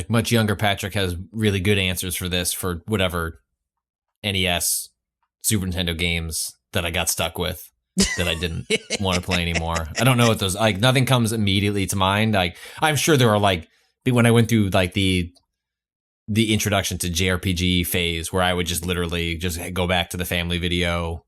much younger Patrick has really good answers for this, for whatever NES, Super Nintendo games that I got stuck with that I didn't want to play anymore. I don't know what those, nothing comes immediately to mind. I'm sure there are when I went through the introduction to JRPG phase where I would just literally just go back to the family video.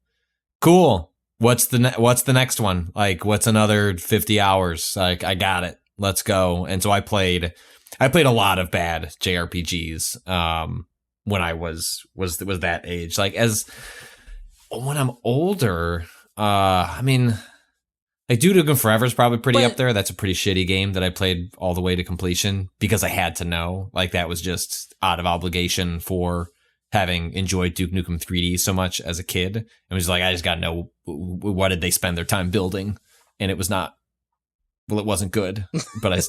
Cool. What's the next one? What's another 50 hours? I got it. Let's go. And so I played a lot of bad JRPGs when I was that age. As when I'm older, Duke Nukem Forever is probably pretty up there. That's a pretty shitty game that I played all the way to completion because I had to know. That was just out of obligation for having enjoyed Duke Nukem 3D so much as a kid. It was I just got to know, what did they spend their time building? And it was not, well, it wasn't good, but I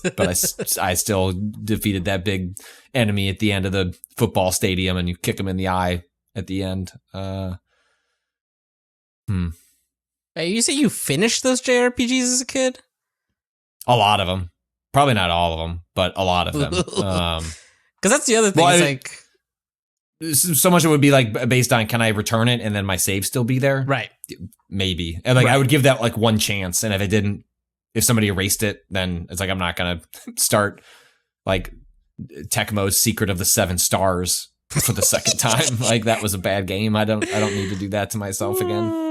still defeated that big enemy at the end of the football stadium, and you kick him in the eye at the end. You say you finished those JRPGs as a kid? A lot of them. Probably not all of them, but a lot of them. Because that's the other thing. So much of it would be based on, can I return it and then my save still be there? Right. Maybe. And I would give that one chance. And if somebody erased it, then it's I'm not going to start Tecmo's Secret of the 7 Stars for the second time. That was a bad game. I don't need to do that to myself again.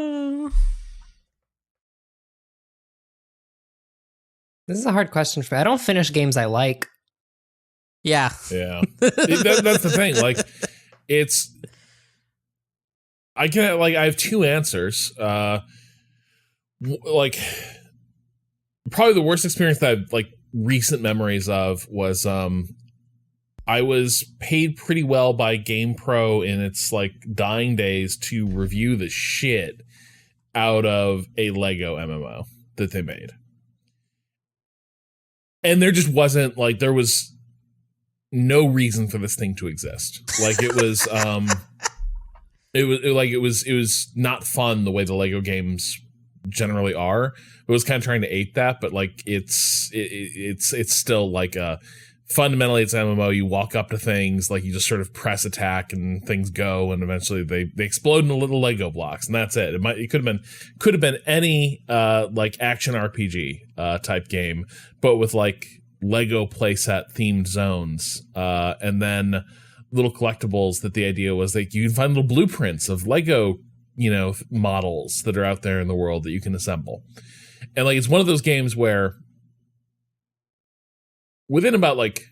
This is a hard question for me. I don't finish games I like. Yeah. Yeah. That's the thing. I have 2 answers. Probably the worst experience that I've recent memories of was I was paid pretty well by GamePro in its dying days to review the shit out of a Lego MMO that they made. And there just wasn't there was no reason for this thing to exist. It was not fun the way the Lego games generally are. It was kind of trying to ape that, but it's still a fundamentally it's MMO. You walk up to things, you just sort of press attack and things go, and eventually they explode into little Lego blocks, and that's it. It could have been any action RPG type game, but with Lego playset themed zones, and then little collectibles that the idea was like you can find little blueprints of Lego, models that are out there in the world that you can assemble. And like it's one of those games where within about like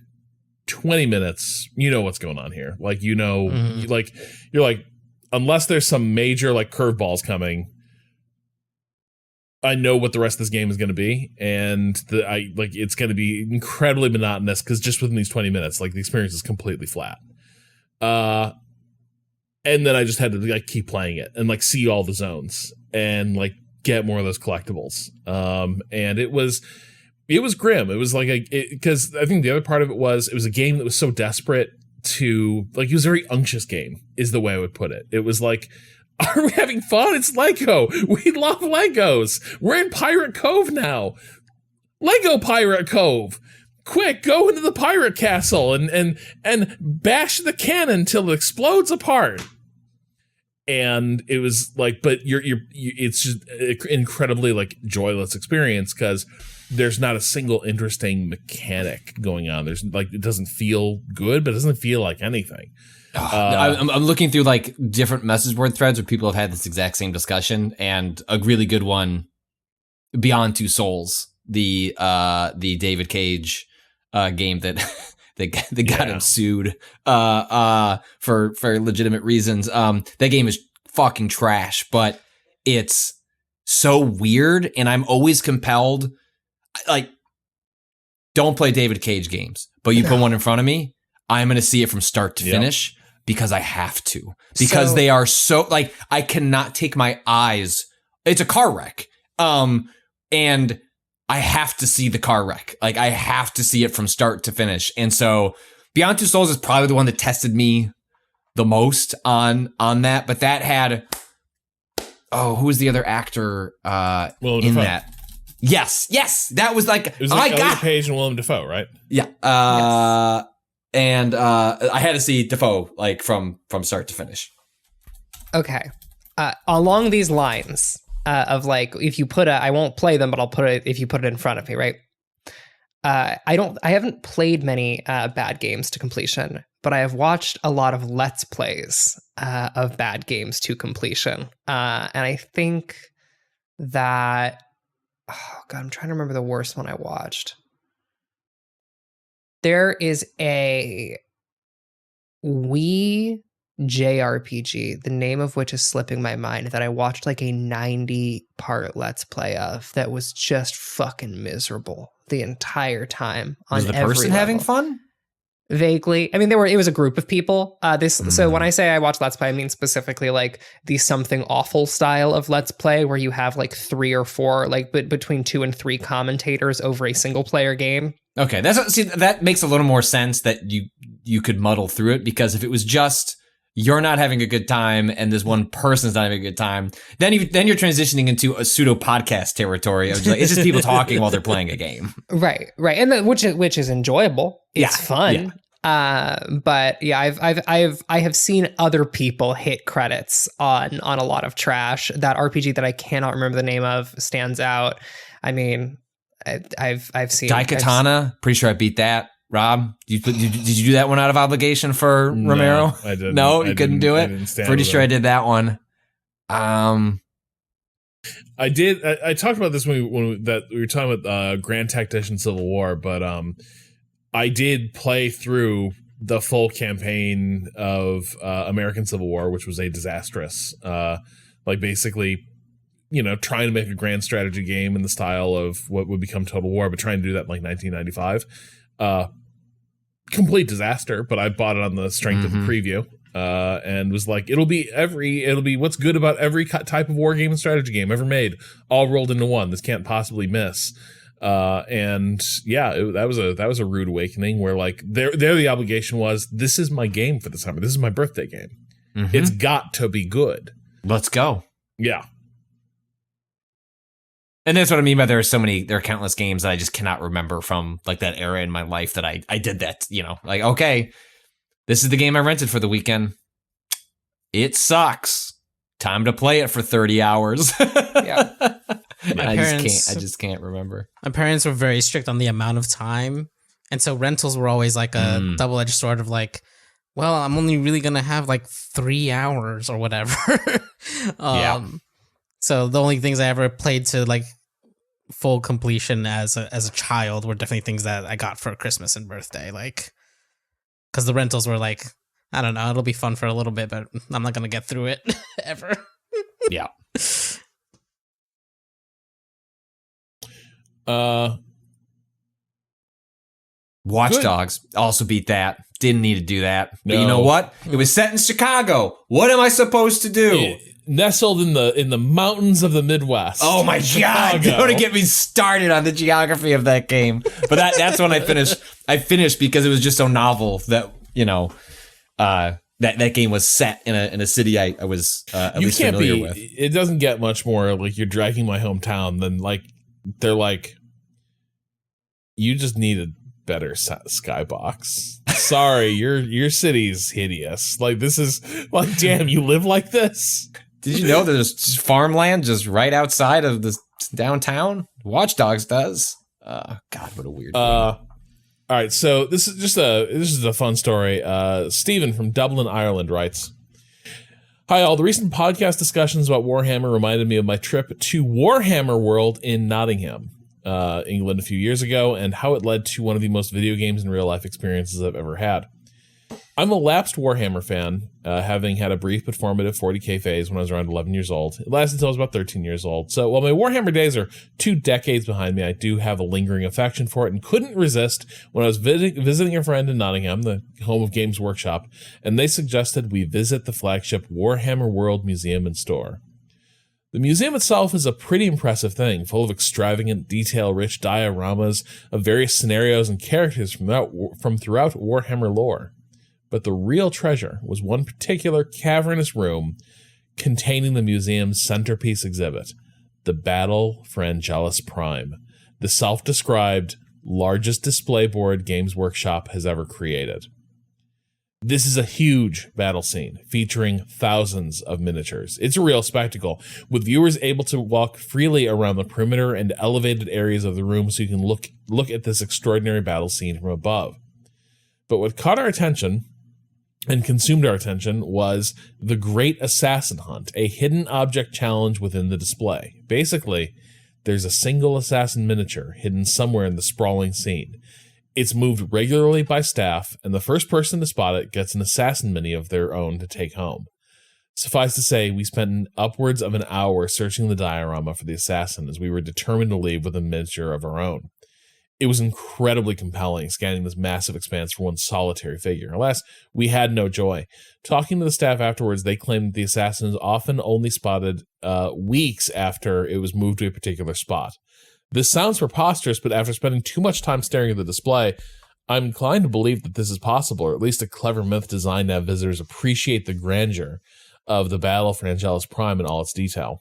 20 minutes, you know what's going on here. Like, like you're like, unless there's some major like curveballs coming, I know what the rest of this game is going to be, and it's going to be incredibly monotonous because just within these 20 minutes, like the experience is completely flat. And then I just had to like keep playing it and like see all the zones and like get more of those collectibles. And it was grim. It was like because I think the other part of it was a game that was so desperate to like it was a very unctuous game is the way I would put it. It was like, are we having fun? It's Lego. We love Legos. We're in Pirate Cove now. Lego Pirate Cove. Quick, go into the pirate castle and bash the cannon till it explodes apart. And it was like, but it's just an incredibly like joyless experience because there's not a single interesting mechanic going on. There's like, it doesn't feel good, but it doesn't feel like anything. I'm looking through like different message board threads where people have had this exact same discussion, and a really good one, Beyond Two Souls, the David Cage game that got him sued for legitimate reasons. That game is fucking trash, but it's so weird, and I'm always compelled. Like, don't play David Cage games, but you put one in front of me, I'm going to see it from start to finish because I have to. Because they are so, like, I cannot take my eyes. It's a car wreck. And I have to see the car wreck. Like, I have to see it from start to finish. And so Beyond Two Souls is probably the one that tested me the most on that. But that had, who was the other actor in that? Yes, that was like, it was like Elliot Page and Willem Dafoe, right? Yeah. Yes. And I had to see Dafoe like from start to finish. Okay. Along these lines of like, if you put I won't play them, but I'll put it if you put it in front of me, right? I haven't played many bad games to completion, but I have watched a lot of Let's Plays of bad games to completion. And I think that, oh God, I'm trying to remember the worst one I watched. There is a Wii JRPG, the name of which is slipping my mind, that I watched like a 90-part Let's Play of that was just fucking miserable the entire time. Was the person having fun? Vaguely. I mean, it was a group of people. So when I say I watch Let's Play, I mean specifically like the something awful style of Let's Play where you have like 3 or 4, like between 2 and 3 commentators over a single player game. Okay, that makes a little more sense that you could muddle through it, because if it was just you're not having a good time and this one person's not having a good time, then you're transitioning into a pseudo podcast territory of just like, it's just people talking while they're playing a game. Right, and which is enjoyable. It's fun. Yeah. But yeah, I have seen other people hit credits on a lot of trash. That RPG that I cannot remember the name of stands out. I mean, I've seen Daikatana. Pretty sure I beat that. Rob, did you do that one out of obligation for Romero? No, I didn't. No, you couldn't do it. Pretty sure I did that one. I did. I talked about this when we were talking about Grand Tactician Civil War, but I did play through the full campaign of American Civil War, which was a disastrous, like basically, trying to make a grand strategy game in the style of what would become Total War, but trying to do that in like 1995. Complete disaster, but I bought it on the strength of the preview, and was like, it'll be what's good about every type of war game and strategy game ever made, all rolled into one. This can't possibly miss. And yeah, that was a rude awakening where like there the obligation was, this is my game for the summer. This is my birthday game. It's got to be good. Let's go. Yeah. And that's what I mean by there are countless games that I just cannot remember from like that era in my life that I did that, like, okay, this is the game I rented for the weekend. It sucks. Time to play it for 30 hours. Yeah. I just can't remember. My parents were very strict on the amount of time And so rentals were always like a double-edged sword of like, well, I'm only really going to have like 3 hours or whatever. So the only things I ever played to like full completion as a child were definitely things that I got for Christmas and birthday. Like, because the rentals were like, I don't know, it'll be fun for a little bit, but I'm not going to get through it ever. Yeah. Watch Dogs also beat that. Didn't need to do that. No. But you know what? It was set in Chicago. What am I supposed to do? Nestled in the mountains of the Midwest. Oh my God! Don't get me started on the geography of that game. But that's when I finished. I finished because it was just so novel that that game was set in a city I was at least familiar with. It doesn't get much more like You're Dragging My Hometown than like they're like, you just need a better skybox. Sorry, your city's hideous. Like, this is like, damn, you live like this? Did you know there's farmland just right outside of the downtown? Watch Dogs does. God, what a weird game. All right, so this is a fun story. Stephen from Dublin, Ireland writes, "Hi all, the recent podcast discussions about Warhammer reminded me of my trip to Warhammer World in Nottingham, England a few years ago, and how it led to one of the most video games and real life experiences I've ever had. I'm a lapsed Warhammer fan, having had a brief but formative 40k phase when I was around 11 years old. It lasted until I was about 13 years old. So while my Warhammer days are 2 decades behind me, I do have a lingering affection for it and couldn't resist when I was visiting a friend in Nottingham, the home of Games Workshop, and they suggested we visit the flagship Warhammer World Museum and Store. The museum itself is a pretty impressive thing, full of extravagant, detail-rich dioramas of various scenarios and characters from throughout Warhammer lore. But the real treasure was one particular cavernous room containing the museum's centerpiece exhibit, the Battle for Angelus Prime, the self-described largest display board Games Workshop has ever created. This is a huge battle scene featuring thousands of miniatures. It's a real spectacle, with viewers able to walk freely around the perimeter and elevated areas of the room so you can look at this extraordinary battle scene from above. But what caught our attention and consumed our attention was the Great Assassin Hunt, a hidden object challenge within the display. Basically, there's a single assassin miniature hidden somewhere in the sprawling scene. It's moved regularly by staff, and the first person to spot it gets an assassin mini of their own to take home. Suffice to say, we spent upwards of an hour searching the diorama for the assassin as we were determined to leave with a miniature of our own. It was incredibly compelling, scanning this massive expanse for one solitary figure. Alas, we had no joy. Talking to the staff afterwards, they claimed that the assassin is often only spotted weeks after it was moved to a particular spot. This sounds preposterous, but after spending too much time staring at the display, I'm inclined to believe that this is possible, or at least a clever myth designed to have visitors appreciate the grandeur of the battle for Angelus Prime in all its detail.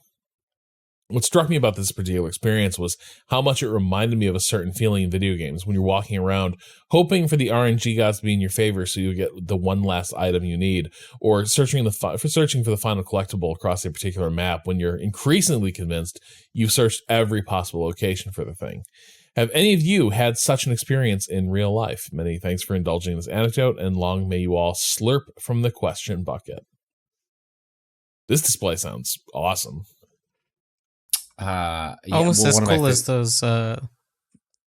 What struck me about this particular experience was how much it reminded me of a certain feeling in video games when you're walking around hoping for the RNG gods to be in your favor so you get the one last item you need, or searching for the final collectible across a particular map when you're increasingly convinced you've searched every possible location for the thing. Have any of you had such an experience in real life? Many thanks for indulging this anecdote, and long may you all slurp from the question bucket. This display sounds awesome. Yeah, almost as cool as those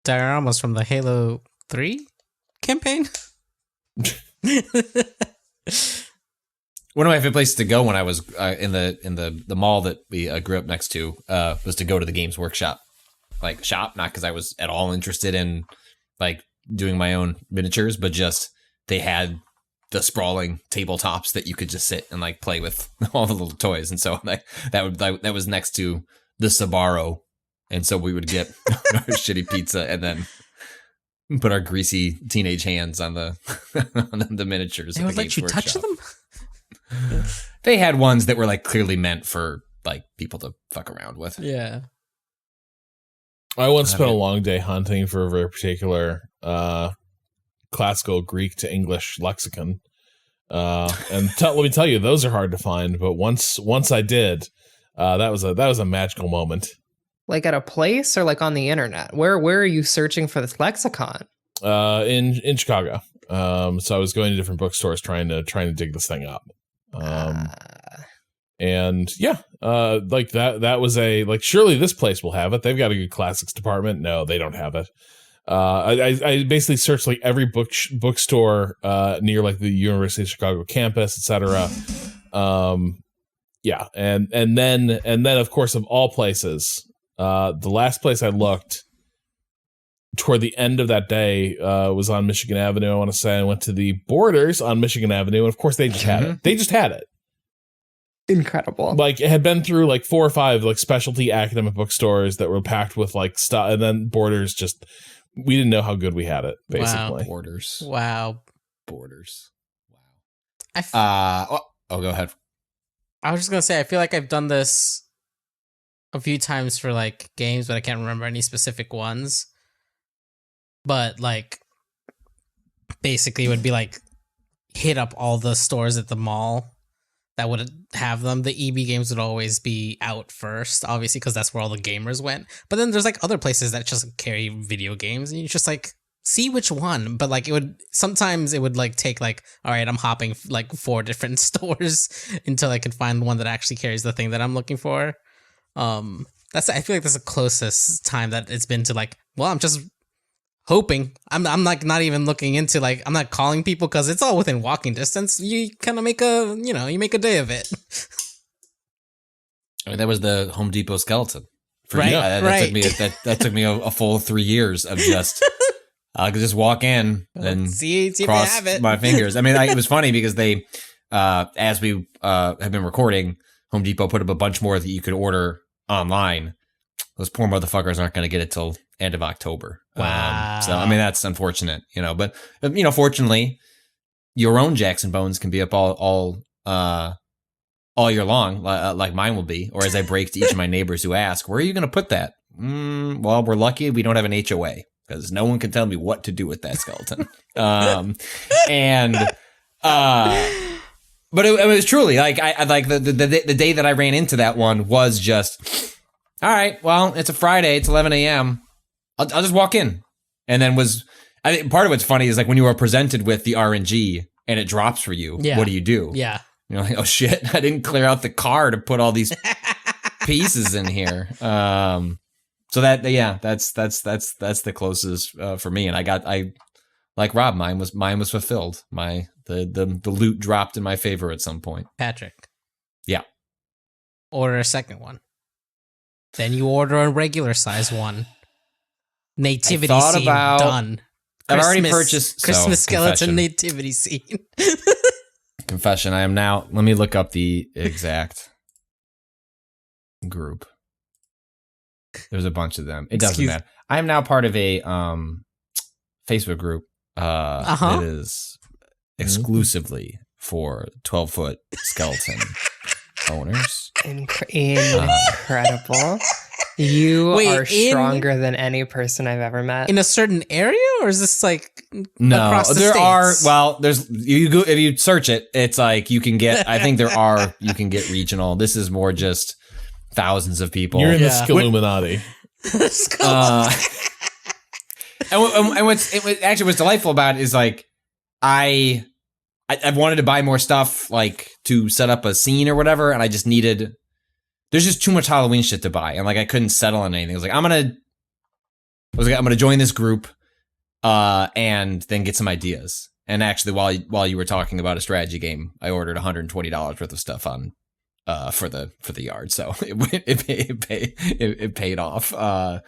dioramas from the Halo 3 campaign. One of my favorite places to go when I was in the mall that we grew up next to was to go to the Games Workshop shop, not because I was at all interested in like doing my own miniatures, but just they had the sprawling tabletops that you could just sit and like play with all the little toys, and so that was next to the Sbarro, and so we would get our shitty pizza and then put our greasy teenage hands on the on the miniatures. They would let you touch them? They had ones that were like clearly meant for like people to fuck around with. Yeah. I once spent a long day hunting for a very particular classical Greek to English lexicon. And let me tell you, those are hard to find, but once I did, that was a magical moment. Like at a place or like on the internet? Where are you searching for this lexicon? In Chicago. So I was going to different bookstores trying to dig this thing up. And yeah, like that was surely this place will have it. They've got a good classics department. No, they don't have it. I basically searched like every bookstore near like the University of Chicago campus, etc. Yeah, and then of course, of all places, the last place I looked toward the end of that day was on Michigan Avenue. I want to say I went to the Borders on Michigan Avenue, and of course they just had it. They just had it. Incredible. Like it had been through like 4 or 5 like specialty academic bookstores that were packed with like stuff, and then Borders just, we didn't know how good we had it. Basically, Borders. Wow. Borders. Wow. Go ahead. I was just gonna say, I feel like I've done this a few times for like games, but I can't remember any specific ones. But like, basically, it would be like hit up all the stores at the mall that would have them. The EB games would always be out first, obviously, because that's where all the gamers went. But then there's like other places that just carry video games, and you just like see which one. But like sometimes it would like take like, all right, I'm hopping like 4 different stores until I could find one that actually carries the thing that I'm looking for. I feel like that's the closest time that it's been to like, well, I'm just hoping. I'm like not even looking into like, I'm not calling people because it's all within walking distance. You kind of make you make a day of it. That was the Home Depot skeleton. Right, That took me a full 3 years of just I could just walk in and see if they cross have it. my fingers. I mean, it was funny because they, as we have been recording, Home Depot put up a bunch more that you could order online. Those poor motherfuckers aren't going to get it till end of October. Wow. So I mean, that's unfortunate, but fortunately, your own Jackson Bones can be up all year long, like mine will be. Or as I break to each of my neighbors who ask, "Where are you going to put that?" Well, we're lucky we don't have an HOA because no one can tell me what to do with that skeleton. But it was truly like I like the day that I ran into that one was just, all right, well, it's a Friday, it's 11 a.m. I'll just walk in. And then I think part of what's funny is like when you are presented with the RNG and it drops for you, what do? Yeah. You're like, oh shit, I didn't clear out the car to put all these pieces in here. So that's the closest for me. And I like Rob, mine was fulfilled. The loot dropped in my favor at some point. Patrick. Yeah. Order a second one. Then you order a regular size one. Nativity scene done. I've already purchased Christmas skeleton nativity scene. Confession. I am now. Let me look up the exact group. There's a bunch of them. It doesn't matter. I am now part of a Facebook group that is exclusively for 12-foot skeleton owners. Incredible. You are stronger than any person I've ever met. In a certain area, or is this like across the states? There's you go if you search it, it's like you can get. I think you can get regional. This is more just thousands of people. You're in the Illuminati. And what's delightful about it is like I've wanted to buy more stuff like to set up a scene or whatever, and I just needed. There's just too much Halloween shit to buy, and like I couldn't settle on anything. I was like, I'm gonna join this group, and then get some ideas. And actually, while you were talking about a strategy game, I ordered $120 worth of stuff on for the yard, so it paid off. I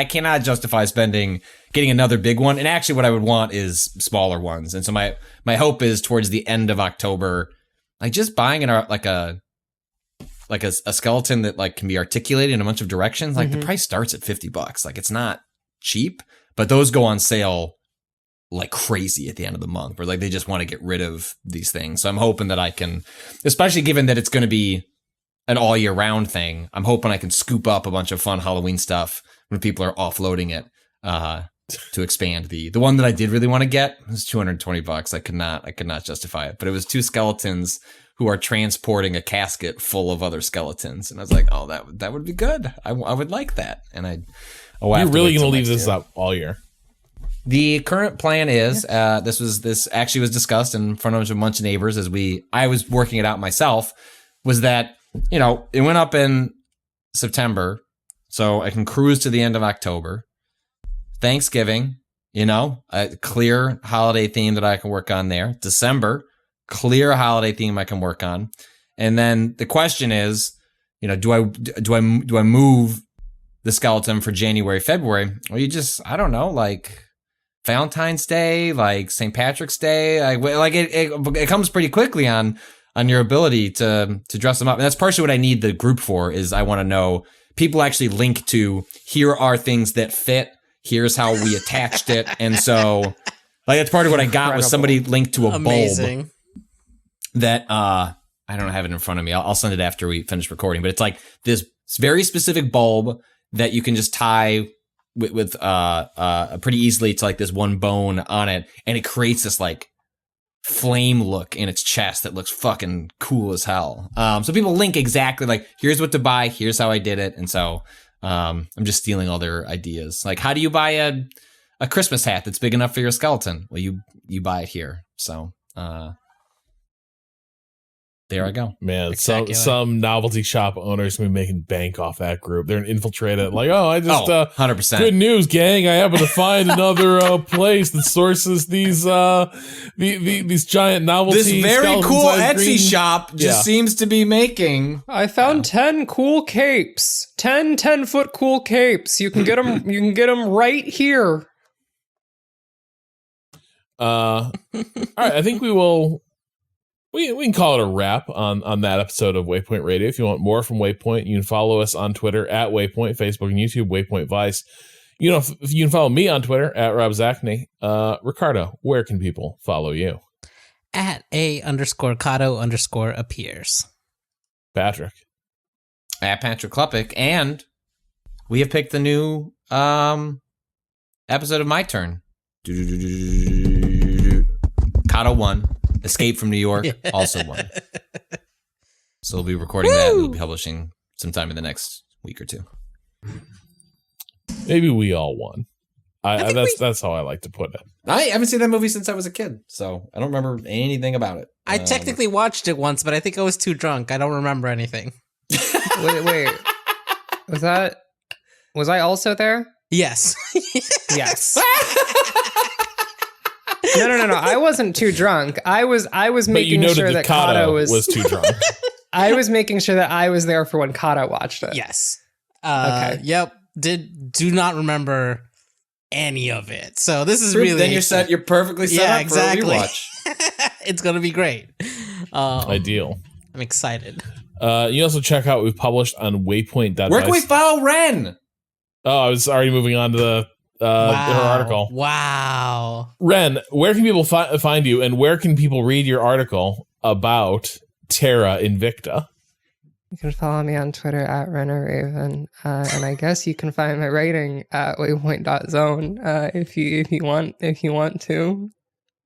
cannot justify getting another big one. And actually, what I would want is smaller ones. And so my hope is towards the end of October, like just buying a skeleton that like can be articulated in a bunch of directions. Like the price starts at $50. Like it's not cheap, but those go on sale like crazy at the end of the month, where like they just want to get rid of these things. So I'm hoping that I can, especially given that it's going to be an all year round thing, I'm hoping I can scoop up a bunch of fun Halloween stuff when people are offloading it to expand the one that I did really want to get was $220. I could not justify it, but it was 2 skeletons who are transporting a casket full of other skeletons. And I was like, oh, that would be good. I would like that. And you're really going to leave this up all year? The current plan is this actually was discussed in front of a bunch of neighbors as I was working it out myself, was that, you know, it went up in September, so I can cruise to the end of October. Thanksgiving, you know, a clear holiday theme that I can work on there. December, clear holiday theme I can work on. And then the question is, you know, do I move the skeleton for January, February, or you just, I don't know, like Valentine's Day, like St. Patrick's Day, like it comes pretty quickly on your ability to dress them up. And that's partially what I need the group for, is I want to know people actually link to, here are things that fit, here's how we attached it. And so like that's part of what I got, was somebody linked to a bulb that I don't have it in front of me. I'll send it after we finish recording, but it's like this very specific bulb that you can just tie with pretty easily to like this one bone on it, and it creates this like flame look in its chest that looks fucking cool as hell. So people link exactly like, here's what to buy, here's how I did it, and so I'm just stealing all their ideas. Like, how do you buy a Christmas hat that's big enough for your skeleton? Well, you buy it here. So there I go. Man, some novelty shop owners will be making bank off that group. They're infiltrated. Like, I just 100%. Good news, gang! I happen to find another place that sources these giant novelty. This very cool Etsy shop just seems to be making. I found 10 cool capes. 10-foot cool capes. You can get them. You can get them right here. All right, I think we will. We can call it a wrap on that episode of Waypoint Radio. If you want more from Waypoint, you can follow us on Twitter at Waypoint, Facebook and YouTube, Waypoint Vice. You know, if you can follow me on Twitter at Rob Zachney. Ricardo, where can people follow you? At @A_Cado_appears. Patrick. At Patrick Klepek. And we have picked the new episode of My Turn. Cado 1. Escape from New York, also won. So we'll be recording that and we'll be publishing sometime in the next week or two. Maybe we all won. That's how I like to put it. I haven't seen that movie since I was a kid, so I don't remember anything about it. I technically watched it once, but I think I was too drunk. I don't remember anything. Wait. Was I also there? Yes. Yes. No. I wasn't too drunk. I was making sure that Cado was too drunk. I was making sure that I was there for when Cado watched it. Yes. Okay. Yep. Do not remember any of it. So this is really. Then you're set. You're perfectly set up exactly. for a rewatch. It's gonna be great. Ideal. I'm excited. You also check out what we've published on Waypoint. Where can we follow Ren? Oh, I was already moving on to the. Her article. Wow. Ren, where can people find you, and where can people read your article about Terra Invicta? You can follow me on Twitter at RennerRaven, and I guess you can find my writing at waypoint.zone if you want to.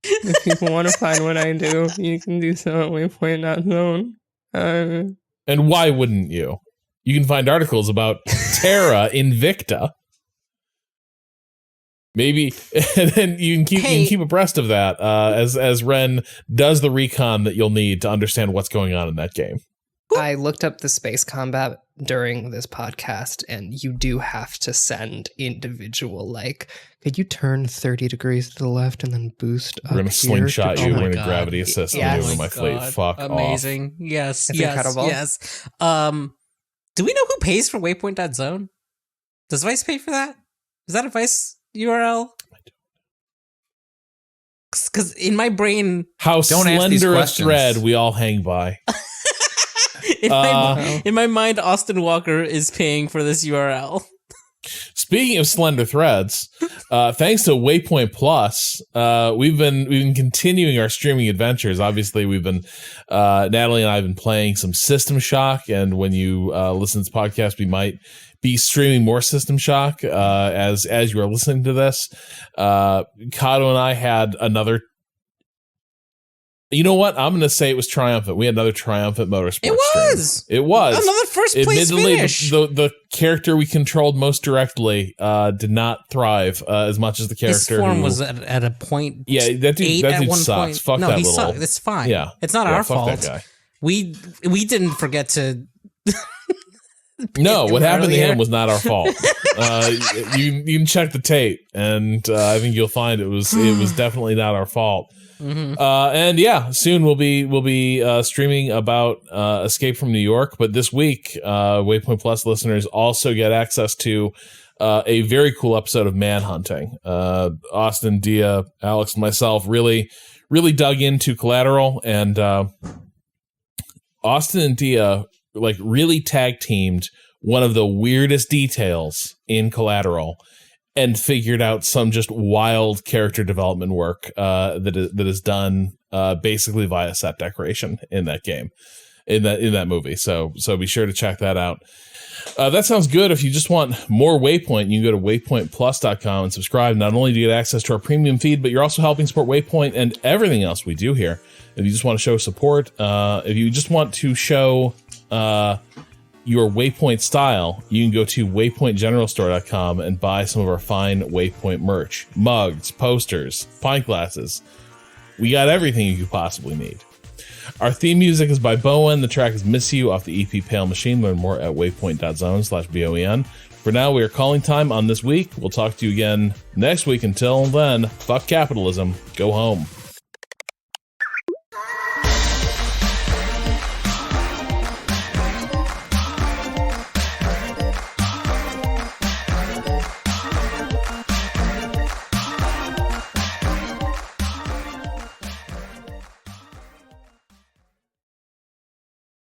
If people want to find what I do, you can do so at waypoint.zone. And why wouldn't you? You can find articles about Terra Invicta. Maybe, and then you can keep abreast of that as Ren does the recon that you'll need to understand what's going on in that game. I looked up the space combat during this podcast, and you do have to send individual, like, could you turn 30 degrees to the left and then boost up? We're going to slingshot you. We're going to gravity assist Yes. my fleet. Fuck Amazing. off. Yes. It's yes. incredible. Yes. Do we know who pays for Waypoint.zone? Does Vice pay for that? Is that a Vice URL? Because in my brain, how slender a thread we all hang by. in my mind, Austin Walker is paying for this URL. Speaking of slender threads, thanks to Waypoint Plus, we've been continuing our streaming adventures. Obviously, we've been Natalie and I have been playing some System Shock, and when you listen to this podcast, we might be streaming more System Shock as you are listening to this. Cado and I had another You know what? I'm going to say it was triumphant. We had another triumphant motorsports It was stream. another first place finish. The character we controlled most directly did not thrive as much as the character. His form was at a point. Yeah, that dude one sucks. point. Fuck No, that he little. sucks. It's fine. Yeah, it's not our fuck fault. That guy. We didn't forget to. No, what happened to earlier. him was not our fault. You can check the tape, and I think you'll find it was definitely not our fault. Mm-hmm. And yeah, soon we'll be streaming about Escape from New York. But this week, Waypoint Plus listeners also get access to a very cool episode of Manhunting. Austin, Dia, Alex, and myself really dug into Collateral, and Austin and Dia like really tag teamed one of the weirdest details in Collateral and figured out some just wild character development work that is done basically via set decoration in that game, in that movie. So be sure to check that out. That sounds good. If you just want more Waypoint, you can go to waypointplus.com and subscribe. Not only do you get access to our premium feed, but you're also helping support Waypoint and everything else we do here. If you just want to show support, if you just want to show your Waypoint style, you can go to waypointgeneralstore.com and buy some of our fine Waypoint merch. Mugs, posters, pint glasses. We got everything you could possibly need. Our theme music is by Bowen. The track is Miss You off the EP Pale Machine. Learn more at waypoint.zone/BOEN. For now, we are calling time on this week. We'll talk to you again next week. Until then, fuck capitalism. Go home.